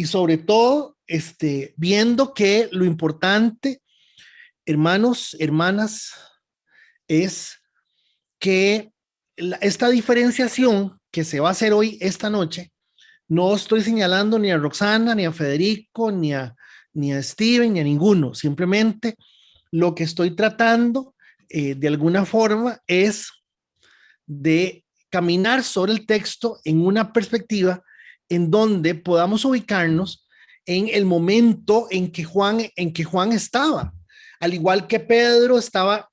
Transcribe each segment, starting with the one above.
sobre todo, viendo que lo importante, hermanos, hermanas, es que esta diferenciación que se va a hacer hoy, esta noche, no estoy señalando ni a Roxana, ni a Federico, ni a Steven, ni a ninguno. Simplemente lo que estoy tratando de alguna forma es de caminar sobre el texto en una perspectiva en donde podamos ubicarnos en el momento en que Juan estaba, al igual que Pedro estaba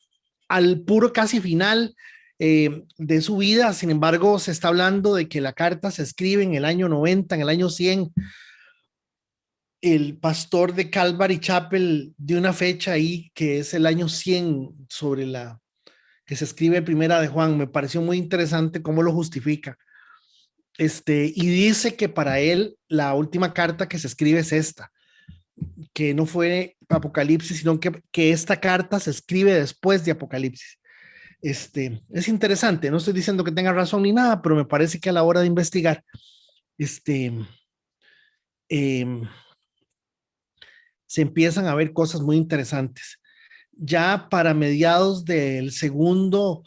al puro casi final de su vida. Sin embargo, se está hablando de que la carta se escribe en el año 90, en el año 100. El pastor de Calvary Chapel de una fecha ahí que es el año 100 sobre la que se escribe primera de Juan. Me pareció muy interesante cómo lo justifica. Y dice que para él la última carta que se escribe es esta, que no fue Apocalipsis, sino que esta carta se escribe después de Apocalipsis. Es interesante, no estoy diciendo que tenga razón ni nada, pero me parece que a la hora de investigar, eh, se empiezan a ver cosas muy interesantes. Ya para mediados del segundo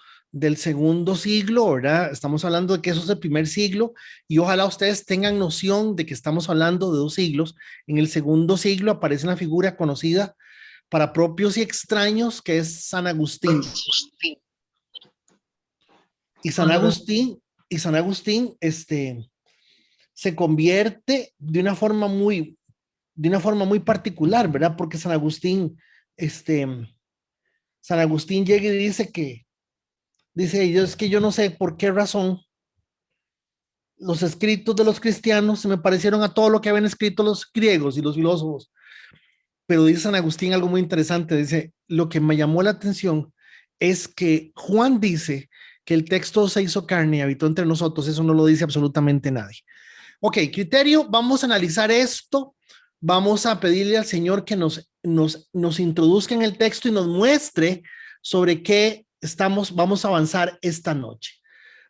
siglo, ¿verdad? Estamos hablando de que eso es el primer siglo y ojalá ustedes tengan noción de que estamos hablando de 2 siglos. En el segundo siglo aparece una figura conocida para propios y extraños que es San Agustín. Y San Agustín, se convierte de una forma muy particular, ¿verdad? Porque San Agustín llega y dice, es que yo no sé por qué razón los escritos de los cristianos se me parecieron a todo lo que habían escrito los griegos y los filósofos. Pero dice San Agustín algo muy interesante, dice, lo que me llamó la atención es que Juan dice que el texto se hizo carne y habitó entre nosotros, eso no lo dice absolutamente nadie. Ok, criterio, vamos a analizar esto, vamos a pedirle al Señor que nos introduzca en el texto y nos muestre sobre qué vamos a avanzar esta noche.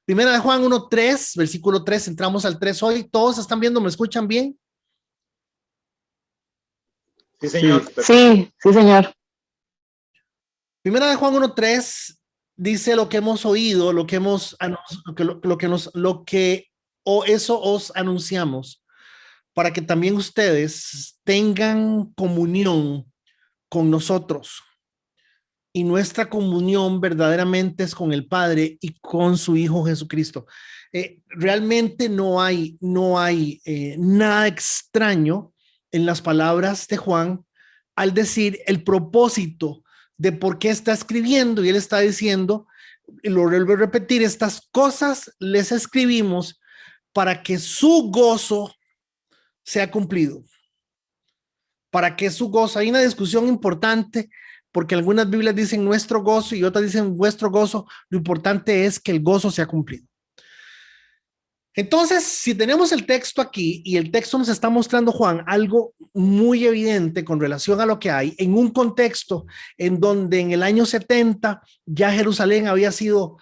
Primera de Juan 1:3, versículo 3, entramos al 3 hoy. ¿Todos están viendo? ¿Me escuchan bien? Sí, señor. Sí, sí, señor. Primera de Juan 1:3 dice lo que hemos oído, eso os anunciamos, para que también ustedes tengan comunión con nosotros. Y nuestra comunión verdaderamente es con el Padre y con su Hijo Jesucristo. Realmente no hay nada extraño en las palabras de Juan al decir el propósito de por qué está escribiendo, y él está diciendo, y lo vuelvo a repetir, estas cosas les escribimos para que su gozo sea cumplido. Para que su gozo, hay una discusión importante porque algunas Biblias dicen nuestro gozo y otras dicen vuestro gozo. Lo importante es que el gozo sea cumplido. Entonces, si tenemos el texto aquí y el texto nos está mostrando, Juan, algo muy evidente con relación a lo que hay en un contexto en donde en el año 70 ya Jerusalén había sido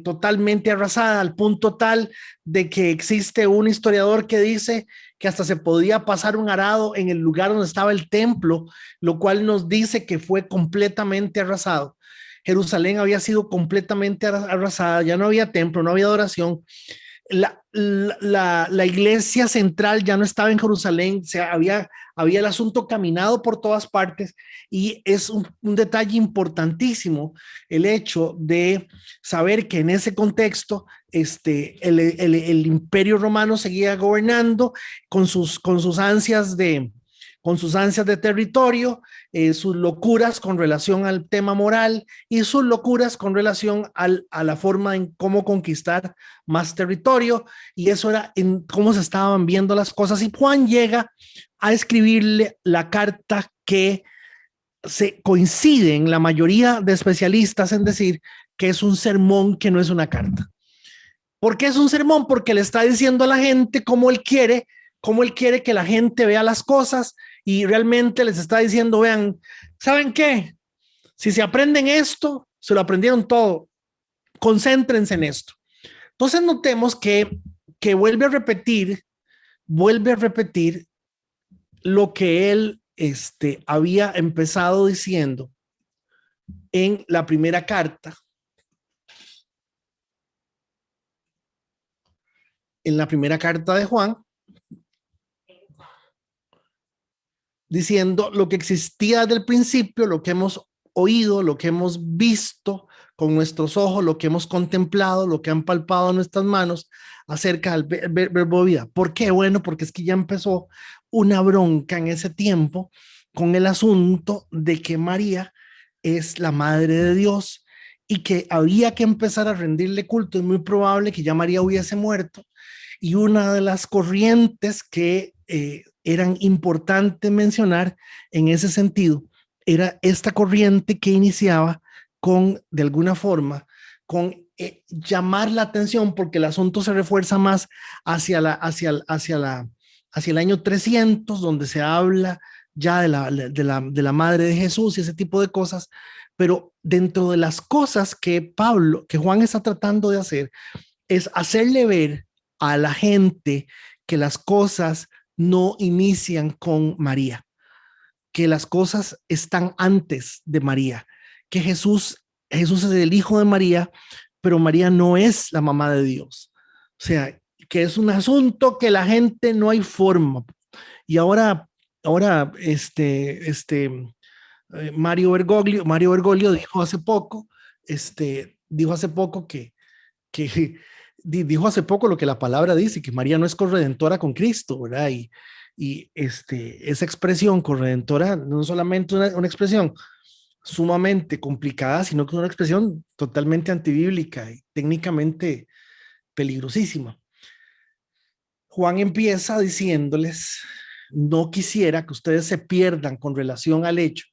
totalmente arrasada al punto tal de que existe un historiador que dice que hasta se podía pasar un arado en el lugar donde estaba el templo, lo cual nos dice que fue completamente arrasado. Jerusalén había sido completamente arrasada, ya no había templo, no había adoración. La iglesia central ya no estaba en Jerusalén, o sea, había el asunto caminado por todas partes, y es un detalle importantísimo el hecho de saber que en ese contexto el imperio romano seguía gobernando con sus ansias de territorio, sus locuras con relación al tema moral y sus locuras con relación a la forma en cómo conquistar más territorio, y eso era en cómo se estaban viendo las cosas. Y Juan llega a escribirle la carta que se coinciden la mayoría de especialistas en decir que es un sermón, que no es una carta. ¿Por qué es un sermón? Porque le está diciendo a la gente cómo él quiere que la gente vea las cosas, y realmente les está diciendo, vean, ¿saben qué? Si se aprenden esto, se lo aprendieron todo, concéntrense en esto. Entonces notemos que vuelve a repetir lo que él había empezado diciendo en la primera carta, de Juan, diciendo lo que existía desde el principio, lo que hemos oído, lo que hemos visto con nuestros ojos, lo que hemos contemplado, lo que han palpado nuestras manos acerca del verbo de vida. ¿Por qué? Bueno, porque es que ya empezó una bronca en ese tiempo con el asunto de que María es la madre de Dios y que había que empezar a rendirle culto. Es muy probable que ya María hubiese muerto, y una de las corrientes que eran importantes mencionar en ese sentido era esta corriente que iniciaba con, de alguna forma, con llamar la atención, porque el asunto se refuerza más hacia el año 300, donde se habla ya de la madre de Jesús y ese tipo de cosas. Pero dentro de las cosas que Juan está tratando de hacer, es hacerle ver a la gente que las cosas no inician con María, que las cosas están antes de María, que Jesús es el hijo de María, pero María no es la mamá de Dios. O sea, que es un asunto que la gente no hay forma. Y ahora Mario Bergoglio dijo hace poco que dijo hace poco lo que la palabra dice, que María no es corredentora con Cristo, ¿verdad? Y esa expresión corredentora no es solamente una expresión sumamente complicada, sino que es una expresión totalmente antibíblica y técnicamente peligrosísima. Juan empieza diciéndoles: no quisiera que ustedes se pierdan con relación al hecho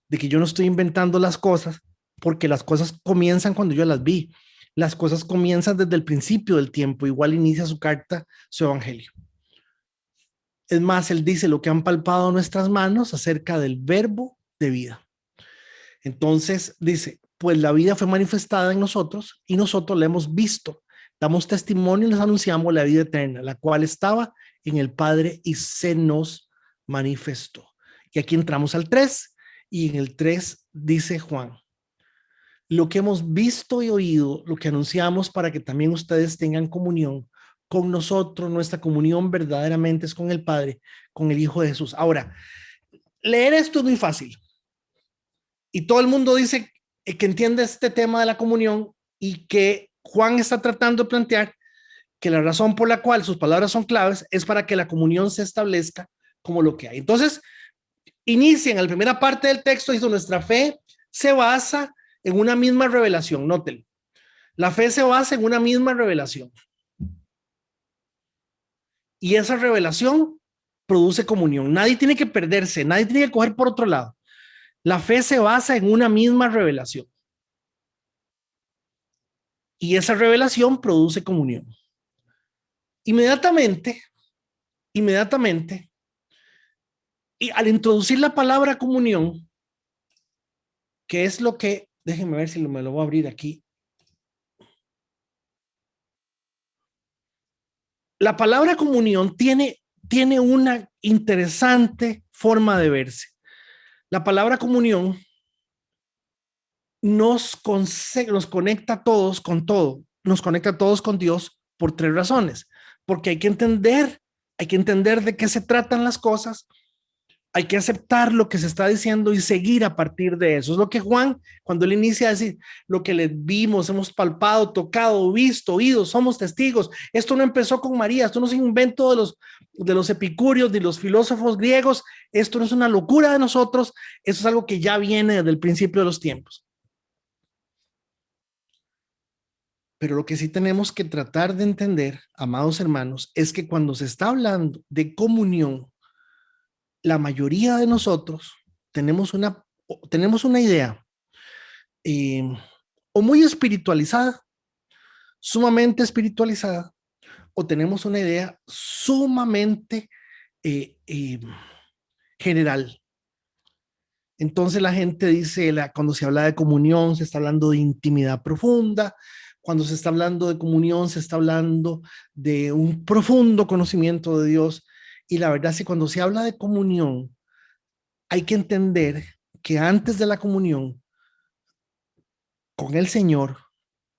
de que yo no estoy inventando las cosas, porque las cosas comienzan cuando yo las vi. Las cosas comienzan desde el principio del tiempo. Igual inicia su carta, su evangelio. Es más, él dice lo que han palpado nuestras manos acerca del verbo de vida. Entonces dice, pues la vida fue manifestada en nosotros y nosotros la hemos visto. Damos testimonio y les anunciamos la vida eterna, la cual estaba en el Padre y se nos manifestó. Y aquí entramos al 3, y en el 3 dice Juan: lo que hemos visto y oído, lo que anunciamos para que también ustedes tengan comunión con nosotros. Nuestra comunión verdaderamente es con el Padre, con el Hijo de Jesús. Ahora, leer esto es muy fácil y todo el mundo dice que entiende este tema de la comunión, y que Juan está tratando de plantear que la razón por la cual sus palabras son claves es para que la comunión se establezca como lo que hay. Entonces, inicia en la primera parte del texto, dice: nuestra fe se basa en una misma revelación. Nótelo. La fe se basa en una misma revelación. Y esa revelación produce comunión. Nadie tiene que perderse, nadie tiene que coger por otro lado. La fe se basa en una misma revelación. Y esa revelación produce comunión. Inmediatamente, y al introducir la palabra comunión, que es lo que, déjenme ver si me lo voy a abrir aquí. La palabra comunión tiene una interesante forma de verse. La palabra comunión nos conecta a todos con todo, nos conecta a todos con Dios por 3 razones. Porque hay que entender de qué se tratan las cosas, hay que aceptar lo que se está diciendo y seguir a partir de eso. Es lo que Juan, cuando él inicia a decir, lo que le vimos, hemos palpado, tocado, visto, oído, somos testigos. Esto no empezó con María, esto no es un invento de los epicúreos, de los filósofos griegos, esto no es una locura de nosotros, esto es algo que ya viene desde el principio de los tiempos. Pero lo que sí tenemos que tratar de entender, amados hermanos, es que cuando se está hablando de comunión, la mayoría de nosotros tenemos una idea eh, o muy espiritualizada, sumamente espiritualizada, o tenemos una idea sumamente eh, eh, general. Entonces la gente dice, cuando se habla de comunión, se está hablando de intimidad profunda. Cuando se está hablando de comunión, se está hablando de un profundo conocimiento de Dios. Y la verdad es que cuando se habla de comunión, hay que entender que antes de la comunión con el Señor,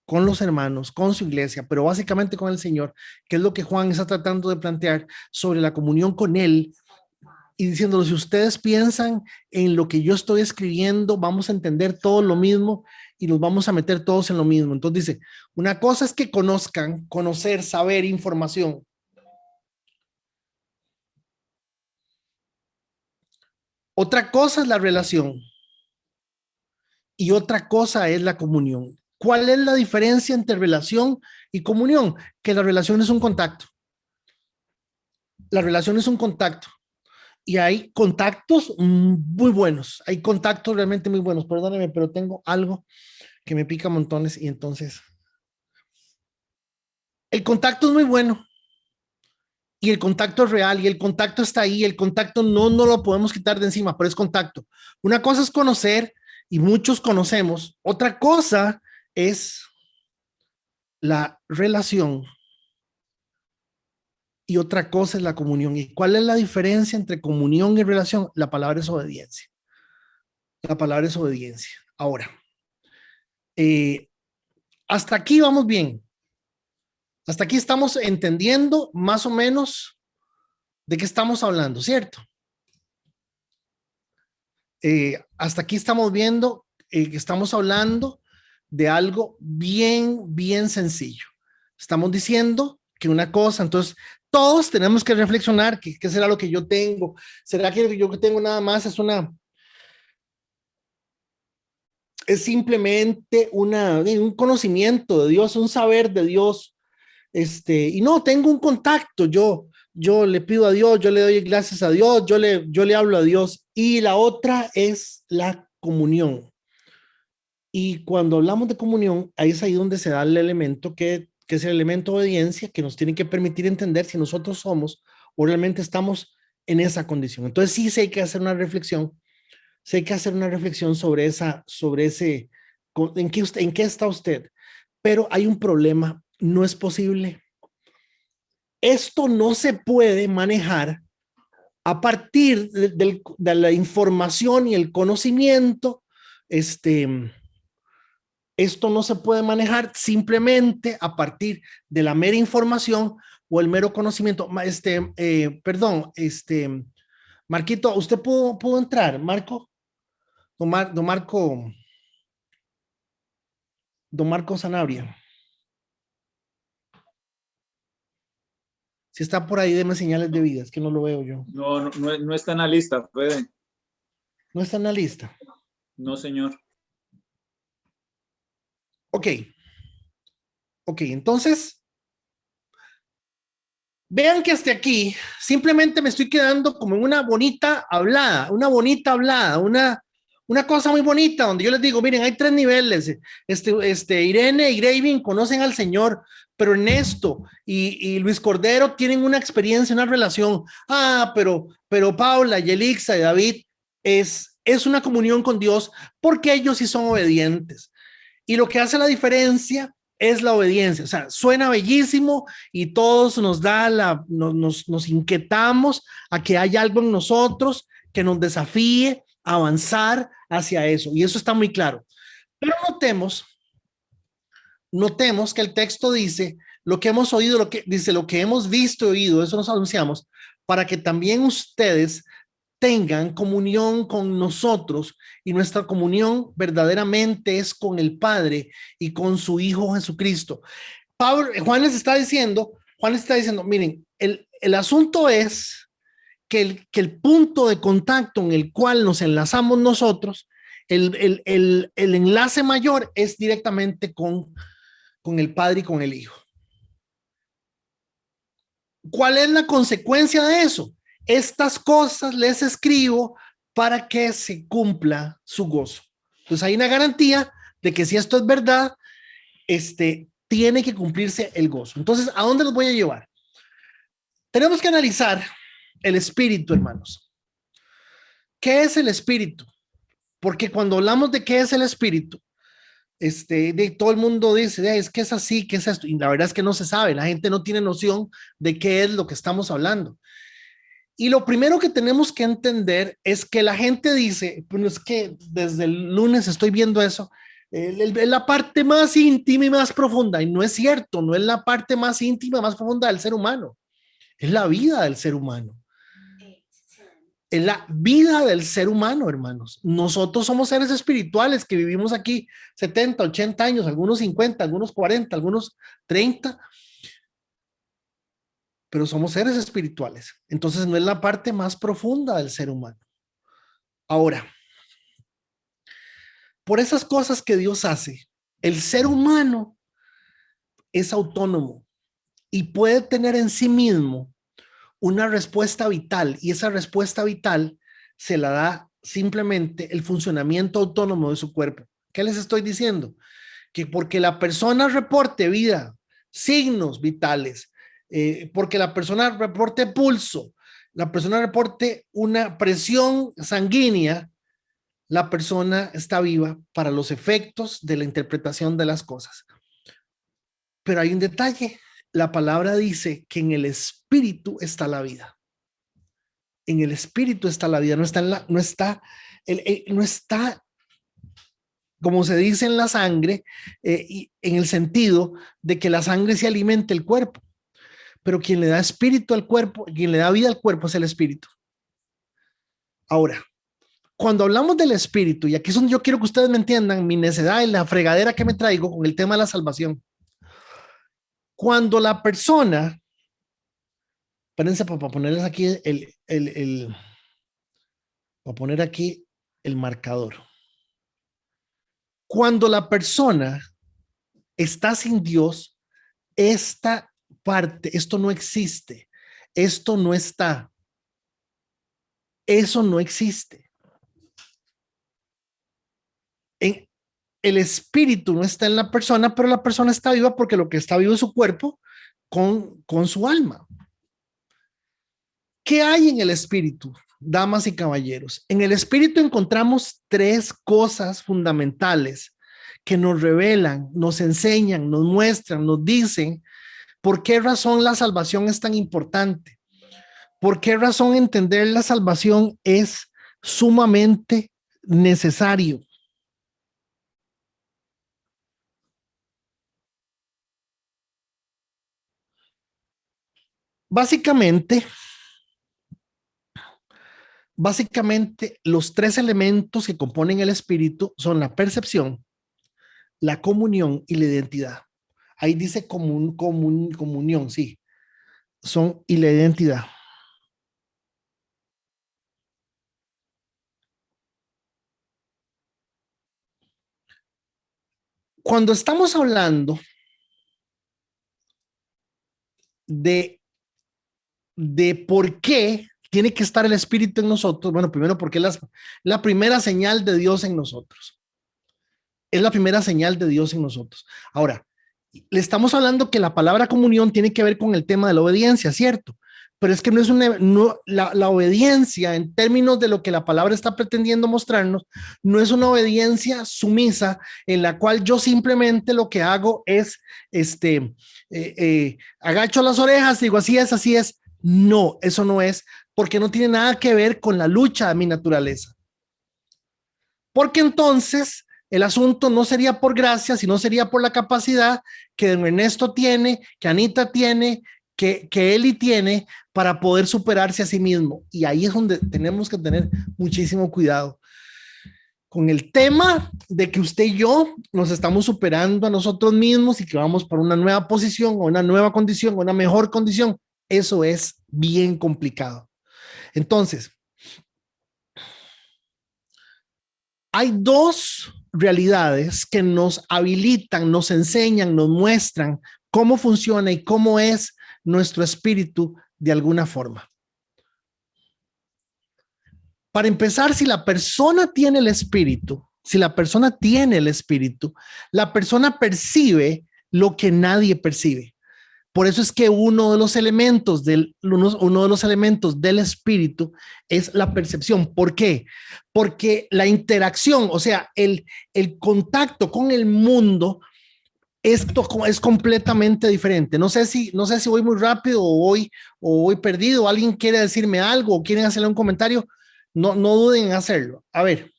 con los hermanos, con su iglesia, pero básicamente con el Señor, que es lo que Juan está tratando de plantear sobre la comunión con Él, y diciéndolo, si ustedes piensan en lo que yo estoy escribiendo, vamos a entender todo lo mismo y nos vamos a meter todos en lo mismo. Entonces dice, una cosa es que conozcan, conocer, saber, información. Otra cosa es la relación y otra cosa es la comunión. ¿Cuál es la diferencia entre relación y comunión? Que la relación es un contacto. La relación es un contacto. Y hay contactos muy buenos. Hay contactos realmente muy buenos. Perdóneme, pero tengo algo que me pica montones y entonces el contacto es muy bueno y el contacto es real y el contacto está ahí. El contacto no lo podemos quitar de encima, pero es contacto. Una cosa es conocer y muchos conocemos. Otra cosa es la relación y otra cosa es la comunión. ¿Y cuál es la diferencia entre comunión y relación? La palabra es obediencia. La palabra es obediencia. Ahora, eh, hasta aquí vamos bien. Hasta aquí estamos entendiendo más o menos de qué estamos hablando, ¿cierto? Hasta aquí estamos viendo que estamos hablando de algo bien sencillo. Estamos diciendo que una cosa, entonces todos tenemos que reflexionar qué será lo que yo tengo. ¿Será que yo que tengo nada más es simplemente un conocimiento de Dios, un saber de Dios? Y no, tengo un contacto, yo le pido a Dios, yo le doy gracias a Dios, yo le hablo a Dios. Y la otra es la comunión. Y cuando hablamos de comunión, ahí es ahí donde se da el elemento que es el elemento de obediencia que nos tiene que permitir entender si nosotros somos o realmente estamos en esa condición. Entonces sí hay que hacer una reflexión, sí hay que hacer una reflexión sobre ese, en qué está usted. Pero hay un problema, no es posible. Esto no se puede manejar a partir de la información y el conocimiento. Esto no se puede manejar simplemente a partir de la mera información o el mero conocimiento. Perdón, Marquito, ¿usted pudo entrar? Marco, don Marco, don Marco Sanabria. Si está por ahí, deme señales de vida, es que no lo veo yo. No está en la lista, Fede. No está en la lista. No, señor. Ok, entonces, vean que hasta aquí simplemente me estoy quedando como en una bonita hablada, una cosa muy bonita, donde yo les digo, miren, hay 3 niveles. Irene y Graving conocen al Señor, pero Ernesto y Luis Cordero tienen una experiencia, una relación. Pero Paula, Yelixa y David es una comunión con Dios porque ellos sí son obedientes. Y lo que hace la diferencia es la obediencia. O sea, suena bellísimo y todos nos inquietamos a que haya algo en nosotros que nos desafíe a avanzar hacia eso. Y eso está muy claro. Pero notemos que el texto dice lo que hemos oído, lo que hemos visto y oído, eso nos anunciamos, para que también ustedes tengan comunión con nosotros, y nuestra comunión verdaderamente es con el Padre y con su Hijo Jesucristo. Juan les está diciendo, miren, el asunto es que el punto de contacto en el cual nos enlazamos nosotros, el enlace mayor es directamente con el Padre y con el Hijo. ¿Cuál es la consecuencia de eso? Estas cosas les escribo para que se cumpla su gozo. Entonces hay una garantía de que si esto es verdad, tiene que cumplirse el gozo. Entonces, ¿a dónde los voy a llevar? Tenemos que analizar el espíritu, hermanos. ¿Qué es el espíritu? Porque cuando hablamos de qué es el espíritu, todo el mundo dice, es que es así, ¿qué es esto? Y la verdad es que no se sabe, la gente no tiene noción de qué es lo que estamos hablando. Y lo primero que tenemos que entender es que la gente dice, bueno, es que desde el lunes estoy viendo eso, es la parte más íntima y más profunda. Y no es cierto, no es la parte más íntima y más profunda del ser humano. Es la vida del ser humano. Es la vida del ser humano, hermanos. Nosotros somos seres espirituales que vivimos aquí 70, 80 años, algunos 50, algunos 40, algunos 30, pero somos seres espirituales. Entonces no es la parte más profunda del ser humano. Ahora, por esas cosas que Dios hace, el ser humano es autónomo y puede tener en sí mismo una respuesta vital, y esa respuesta vital se la da simplemente el funcionamiento autónomo de su cuerpo. ¿Qué les estoy diciendo? Que porque la persona reporte vida, signos vitales, porque la persona reporte pulso, la persona reporte una presión sanguínea, la persona está viva para los efectos de la interpretación de las cosas. Pero hay un detalle. La palabra dice que en el espíritu está la vida. En el espíritu está la vida, no está no está, como se dice, en la sangre, y en el sentido de que la sangre se alimente el cuerpo. Pero quien le da espíritu al cuerpo, quien le da vida al cuerpo es el espíritu. Ahora, cuando hablamos del espíritu, y aquí es donde yo quiero que ustedes me entiendan mi necedad y la fregadera que me traigo con el tema de la salvación. Cuando la persona, espérense para ponerles aquí para poner aquí el marcador. Cuando la persona está sin Dios, esta parte, esto no existe, esto no está, eso no existe. El espíritu no está en la persona, pero la persona está viva porque lo que está vivo es su cuerpo con su alma. ¿Qué hay en el espíritu, damas y caballeros? En el espíritu encontramos tres cosas fundamentales que nos revelan, nos enseñan, nos muestran, nos dicen por qué razón la salvación es tan importante, por qué razón entender la salvación es sumamente necesario. Básicamente, los tres elementos que componen el espíritu son la percepción, la comunión y la identidad. Ahí dice comunión, sí. Son y la identidad. Cuando estamos hablando de por qué tiene que estar el espíritu en nosotros, bueno, primero porque es la primera señal de Dios en nosotros. Es la primera señal de Dios en nosotros. Ahora, le estamos hablando que la palabra comunión tiene que ver con el tema de la obediencia, ¿cierto? Pero es que no es la obediencia en términos de lo que la palabra está pretendiendo mostrarnos, no es una obediencia sumisa en la cual yo simplemente lo que hago es, agacho las orejas, digo así es, así es. No, eso no es, porque no tiene nada que ver con la lucha de mi naturaleza. Porque entonces el asunto no sería por gracia, sino sería por la capacidad que Ernesto tiene, que Anita tiene, que Eli tiene para poder superarse a sí mismo. Y ahí es donde tenemos que tener muchísimo cuidado con el tema de que usted y yo nos estamos superando a nosotros mismos y que vamos para una nueva posición o una nueva condición o una mejor condición. Eso es bien complicado. Entonces, hay dos realidades que nos habilitan, nos enseñan, nos muestran cómo funciona y cómo es nuestro espíritu de alguna forma. Para empezar, si la persona tiene el espíritu, la persona percibe lo que nadie percibe. Por eso es que uno de los elementos del espíritu es la percepción. ¿Por qué? Porque la interacción, o sea, el contacto con el mundo Esto es completamente diferente. No sé si voy muy rápido o voy perdido. ¿Alguien quiere decirme algo o quieren hacerle un comentario? No duden en hacerlo. A ver.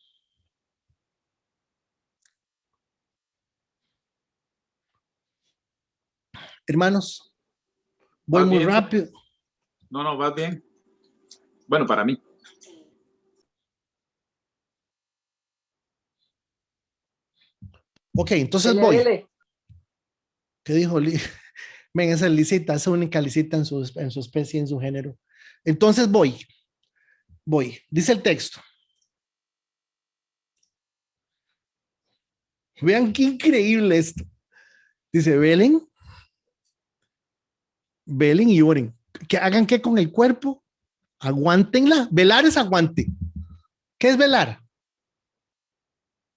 Hermanos, voy ¿Vas muy bien? rápido. No, no, vas bien. Bueno, para mí. Ok, entonces Dele, voy. dele. ¿Qué dijo? Ven, esa es lisita, esa única lisita en su especie, en su género. Entonces voy. Dice el texto. Vean qué increíble esto. Dice, velen y oren. ¿Que hagan qué con el cuerpo? Aguántenla. Velar es aguante. ¿Qué es velar?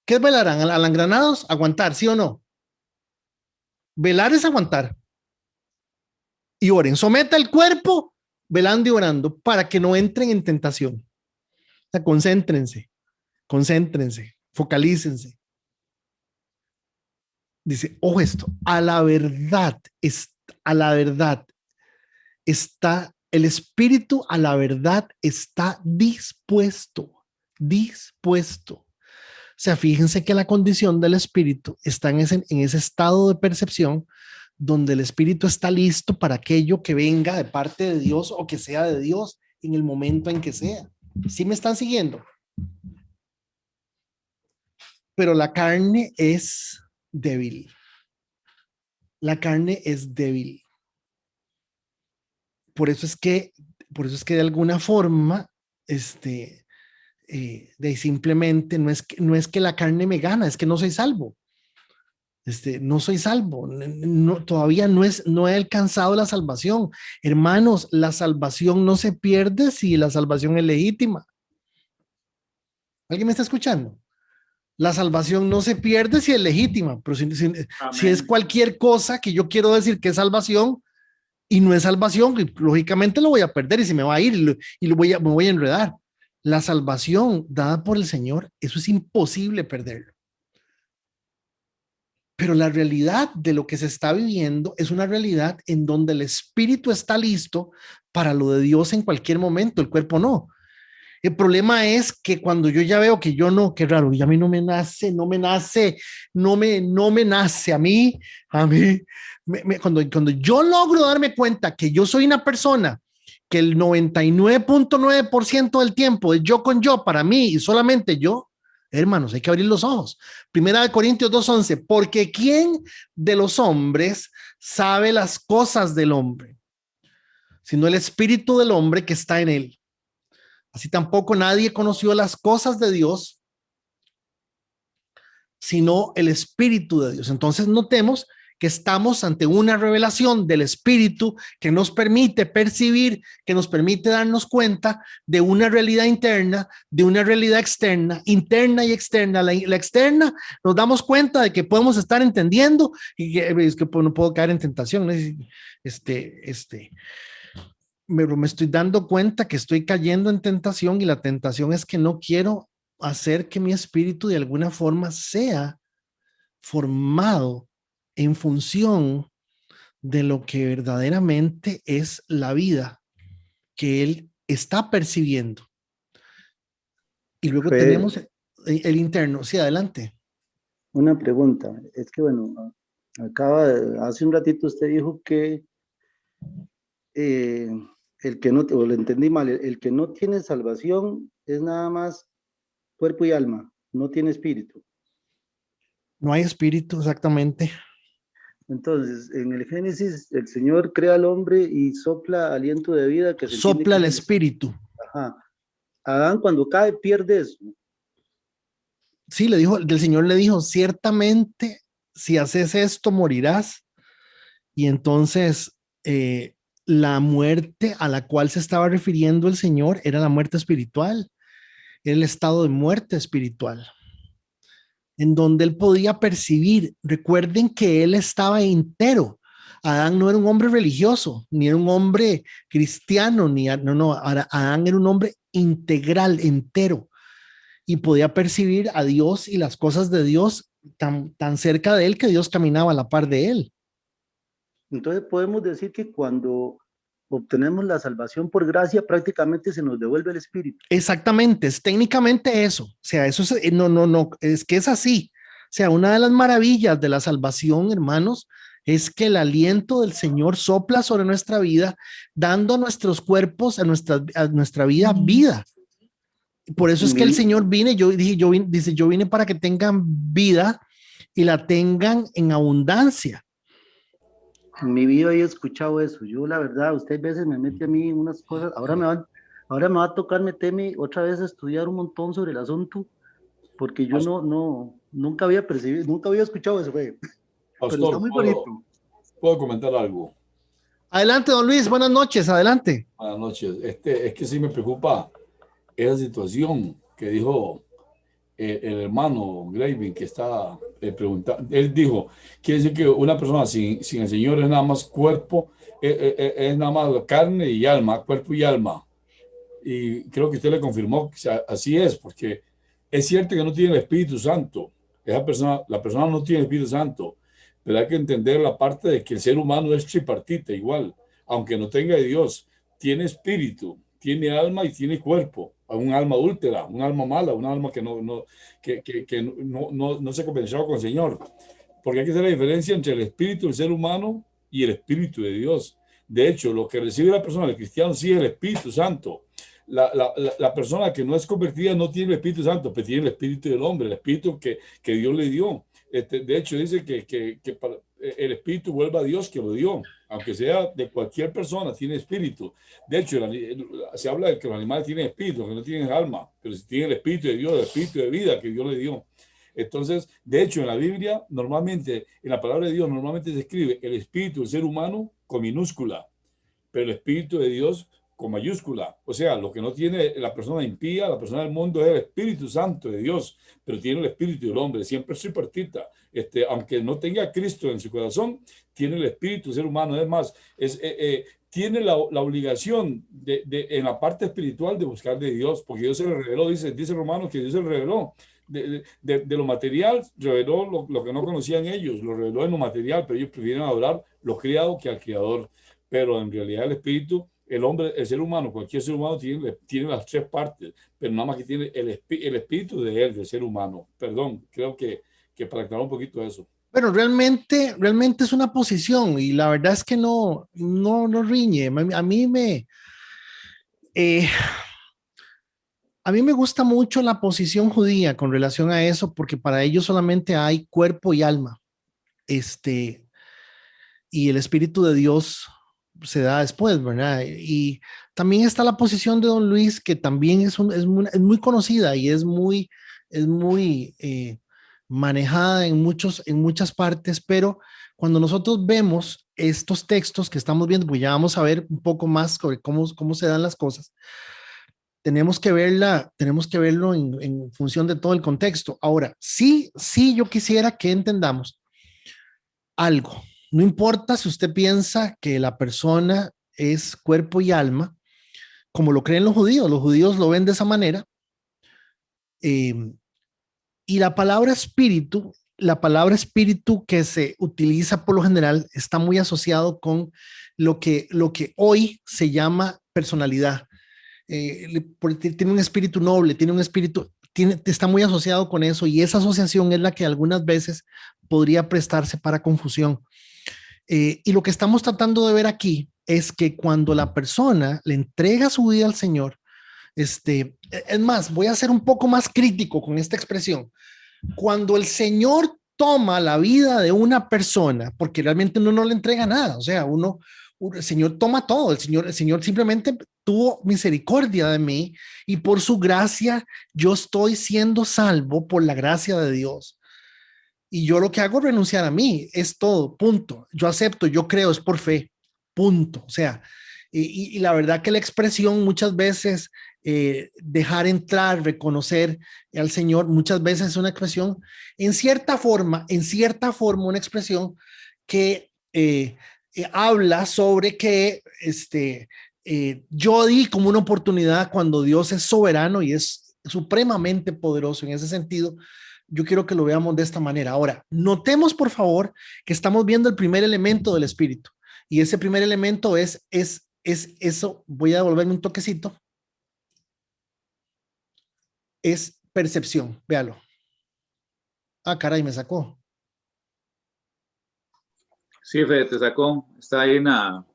¿Qué es velar? ¿Alangranados? Aguantar, ¿sí o no? Velar es aguantar. Y oren. Someta el cuerpo, velando y orando, para que no entren en tentación. O sea, concéntrense, focalícense. Dice, ojo esto, a la verdad está, el espíritu a la verdad está dispuesto. O sea, fíjense que la condición del espíritu está en ese estado de percepción donde el espíritu está listo para aquello que venga de parte de Dios o que sea de Dios en el momento en que sea. ¿Sí me están siguiendo? Pero la carne es débil. La carne es débil. Por eso es que, de alguna forma, simplemente no es que la carne me gana, es que no soy salvo. No soy salvo, todavía no he alcanzado la salvación. Hermanos, la salvación no se pierde si la salvación es legítima. ¿Alguien me está escuchando? La salvación no se pierde si es legítima, pero si es cualquier cosa que yo quiero decir que es salvación y no es salvación, lógicamente lo voy a perder y se me va a ir me voy a enredar. La salvación dada por el Señor, eso es imposible perderlo. Pero la realidad de lo que se está viviendo es una realidad en donde el espíritu está listo para lo de Dios en cualquier momento, el cuerpo no. El problema es que cuando yo ya veo que yo no, qué raro, y a mí no me nace a mí, cuando yo logro darme cuenta que yo soy una persona que el 99.9% del tiempo es yo con yo, para mí y solamente yo, hermanos, hay que abrir los ojos. Primera de Corintios 2:11, porque ¿quién de los hombres sabe las cosas del hombre? Sino el espíritu del hombre que está en él. Así tampoco nadie conoció las cosas de Dios, sino el Espíritu de Dios. Entonces notemos que estamos ante una revelación del Espíritu que nos permite percibir, que nos permite darnos cuenta de una realidad interna, de una realidad externa, interna y externa. La externa nos damos cuenta de que podemos estar entendiendo y que no puedo caer en tentación. Me estoy dando cuenta que estoy cayendo en tentación y la tentación es que no quiero hacer que mi espíritu de alguna forma sea formado en función de lo que verdaderamente es la vida que él está percibiendo. Y luego tenemos el interno. Sí, adelante. Una pregunta. Es que, bueno, hace un ratito usted dijo que el que no, o lo entendí mal, el que no tiene salvación es nada más cuerpo y alma, no tiene espíritu. No hay espíritu, exactamente. Entonces, en el Génesis, el Señor crea al hombre y sopla aliento de vida que se Sopla el espíritu. Ajá. Adán cuando cae pierde eso. Sí, el Señor le dijo, ciertamente, si haces esto, morirás. Y entonces, la muerte a la cual se estaba refiriendo el Señor era la muerte espiritual, era el estado de muerte espiritual, en donde él podía percibir. Recuerden que él estaba entero. Adán no era un hombre religioso, ni era un hombre cristiano, Adán era un hombre integral, entero, y podía percibir a Dios y las cosas de Dios tan cerca de él que Dios caminaba a la par de él. Entonces podemos decir que cuando obtenemos la salvación por gracia, prácticamente se nos devuelve el espíritu. Exactamente, es técnicamente eso. O sea, eso es, no, es que es así. O sea, una de las maravillas de la salvación, hermanos, es que el aliento del Señor sopla sobre nuestra vida, dando a nuestros cuerpos, a nuestra vida, vida. Por eso es que el Mi, Señor vine, dice, yo vine para que tengan vida y la tengan en abundancia. en mi vida he escuchado eso. Yo, la verdad, usted a veces me mete a mí en unas cosas. Ahora me va a tocar meterme otra vez a estudiar un montón sobre el asunto, porque yo nunca había percibido, nunca había escuchado eso, güey. Pero está Pastor, muy ¿puedo, bonito. puedo comentar algo? Adelante, don Luis, buenas noches, adelante. Buenas noches. Es que sí me preocupa esa situación que dijo el hermano Graving, que está preguntando. Él dijo, quiere decir que una persona sin el Señor es nada más cuerpo, es nada más carne y alma, cuerpo y alma. Y creo que usted le confirmó que así es, porque es cierto que no tiene el Espíritu Santo. La persona no tiene el Espíritu Santo, pero hay que entender la parte de que el ser humano es tripartita igual, aunque no tenga de Dios, tiene espíritu, tiene alma y tiene cuerpo, un alma últera, un alma mala, un alma que no se convenció con el Señor, porque hay que hacer la diferencia entre el espíritu del ser humano y el espíritu de Dios. De hecho, lo que recibe la persona, el cristiano, sí es el Espíritu Santo. La persona que no es convertida no tiene el Espíritu Santo, pero tiene el Espíritu del hombre, el Espíritu que Dios le dio. De hecho, dice que el Espíritu vuelve a Dios que lo dio, aunque sea de cualquier persona, tiene Espíritu. De hecho, se habla de que los animales tienen Espíritu, que no tienen alma, pero si tienen el Espíritu de Dios, el Espíritu de vida que Dios le dio. Entonces, de hecho, en la Biblia, normalmente, en la palabra de Dios, normalmente se escribe el espíritu del ser humano con minúscula, pero el espíritu de Dios con mayúscula. O sea, lo que no tiene la persona impía, la persona del mundo, es el Espíritu Santo de Dios, pero tiene el espíritu del hombre, siempre es tripartita. Aunque no tenga a Cristo en su corazón, tiene el espíritu del ser humano. Es más, tiene la obligación en la parte espiritual de buscar de Dios, porque Dios se le reveló, dice Romanos que Dios se le reveló. De lo material, reveló lo que no conocían ellos, lo reveló en lo material, pero ellos prefieren adorar lo creado que al creador. Pero en realidad el espíritu, el hombre, el ser humano, cualquier ser humano tiene las tres partes, pero nada más que tiene el espíritu de él, del ser humano. Perdón, creo que para aclarar un poquito eso. Bueno, realmente es una posición y la verdad es que no riñe. Eh, a mí me gusta mucho la posición judía con relación a eso, porque para ellos solamente hay cuerpo y alma. Y el Espíritu de Dios se da después, ¿verdad? Y también está la posición de don Luis, que también es muy conocida y es muy manejada en muchas partes, pero cuando nosotros vemos estos textos que estamos viendo, pues ya vamos a ver un poco más sobre cómo se dan las cosas. Tenemos que verlo en función de todo el contexto. Ahora, sí, yo quisiera que entendamos algo. No importa si usted piensa que la persona es cuerpo y alma, como lo creen los judíos lo ven de esa manera. Y la palabra espíritu que se utiliza por lo general está muy asociado con lo que hoy se llama personalidad. Tiene un espíritu noble, está muy asociado con eso, y esa asociación es la que algunas veces podría prestarse para confusión. Y lo que estamos tratando de ver aquí es que cuando la persona le entrega su vida al Señor, es más, voy a ser un poco más crítico con esta expresión. Cuando el Señor toma la vida de una persona, porque realmente uno no le entrega nada, o sea, el Señor toma todo, el Señor simplemente tuvo misericordia de mí y por su gracia yo estoy siendo salvo por la gracia de Dios. Y yo lo que hago es renunciar a mí, es todo, punto. Yo acepto, yo creo, es por fe, punto. O sea, y la verdad que la expresión muchas veces, dejar entrar, reconocer al Señor, muchas veces es una expresión, en cierta forma, una expresión que habla sobre que yo di como una oportunidad cuando Dios es soberano y es supremamente poderoso. En ese sentido, yo quiero que lo veamos de esta manera. Ahora, notemos por favor que estamos viendo el primer elemento del espíritu, y ese primer elemento es eso. Voy a devolverme un toquecito. Es percepción. Véalo. Ah, caray, me sacó. Sí, Fede, te sacó. Está ahí en la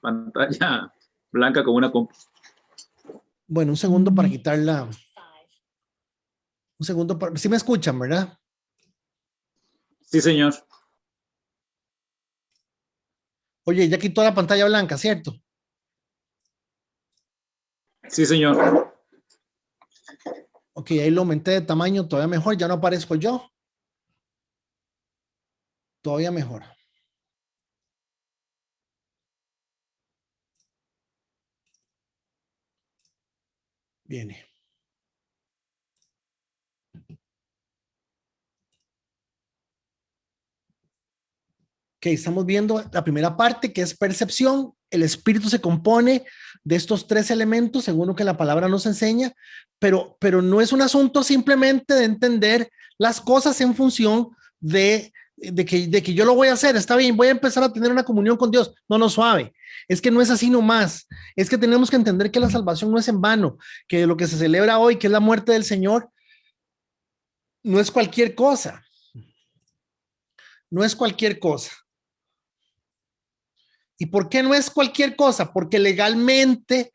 pantalla blanca con una compu. Bueno, un segundo para quitarla. Un segundo para... Sí me escuchan, ¿verdad? Sí, señor. Oye, ya quitó la pantalla blanca, ¿cierto? Sí, señor. Ok, ahí lo aumenté de tamaño, todavía mejor, ya no aparezco yo. Todavía mejor. Viene. Ok, estamos viendo la primera parte, que es percepción. El espíritu se compone de estos tres elementos, según lo que la palabra nos enseña, pero no es un asunto simplemente de entender las cosas en función de que yo lo voy a hacer. Está bien, voy a empezar a tener una comunión con Dios. No, suave. Es que no es así nomás. Es que tenemos que entender que la salvación no es en vano, que lo que se celebra hoy, que es la muerte del Señor, no es cualquier cosa. No es cualquier cosa. ¿Y por qué no es cualquier cosa? Porque legalmente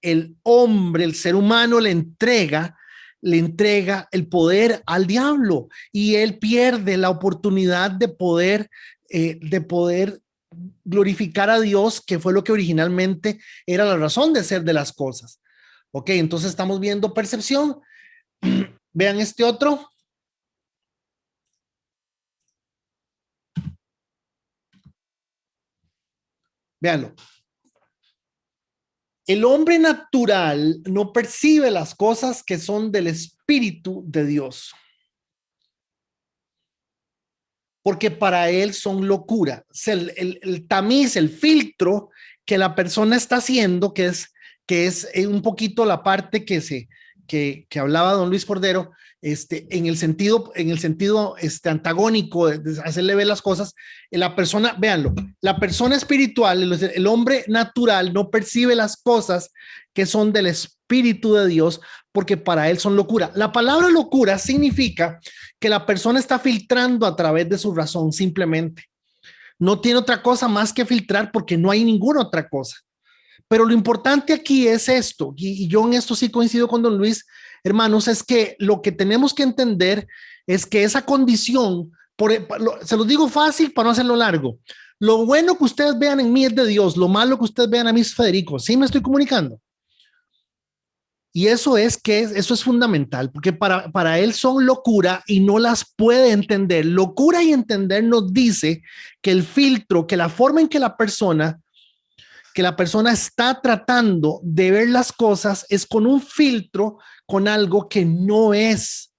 el hombre, el ser humano le entrega el poder al diablo, y él pierde la oportunidad de poder glorificar a Dios, que fue lo que originalmente era la razón de ser de las cosas. Ok, entonces estamos viendo percepción. Vean este otro. Véanlo. El hombre natural no percibe las cosas que son del Espíritu de Dios, porque para él son locura. O sea, el tamiz, el filtro que la persona está haciendo, que es un poquito la parte que hablaba don Luis Cordero, en el sentido antagónico de hacerle ver las cosas. La persona, véanlo, la persona espiritual, el hombre natural no percibe las cosas que son del Espíritu de Dios, porque para él son locura. La palabra locura significa que la persona está filtrando a través de su razón, simplemente. No tiene otra cosa más que filtrar, porque no hay ninguna otra cosa. Pero lo importante aquí es esto, y yo en esto sí coincido con don Luis, hermanos, es que lo que tenemos que entender es que esa condición, se los digo fácil para no hacerlo largo, lo bueno que ustedes vean en mí es de Dios, lo malo que ustedes vean a mí es Federico. ¿Sí me estoy comunicando? Y eso es fundamental, porque para él son locura y no las puede entender. Locura y entender nos dice que el filtro, que la forma en que la persona está tratando de ver las cosas es con un filtro, con algo que no es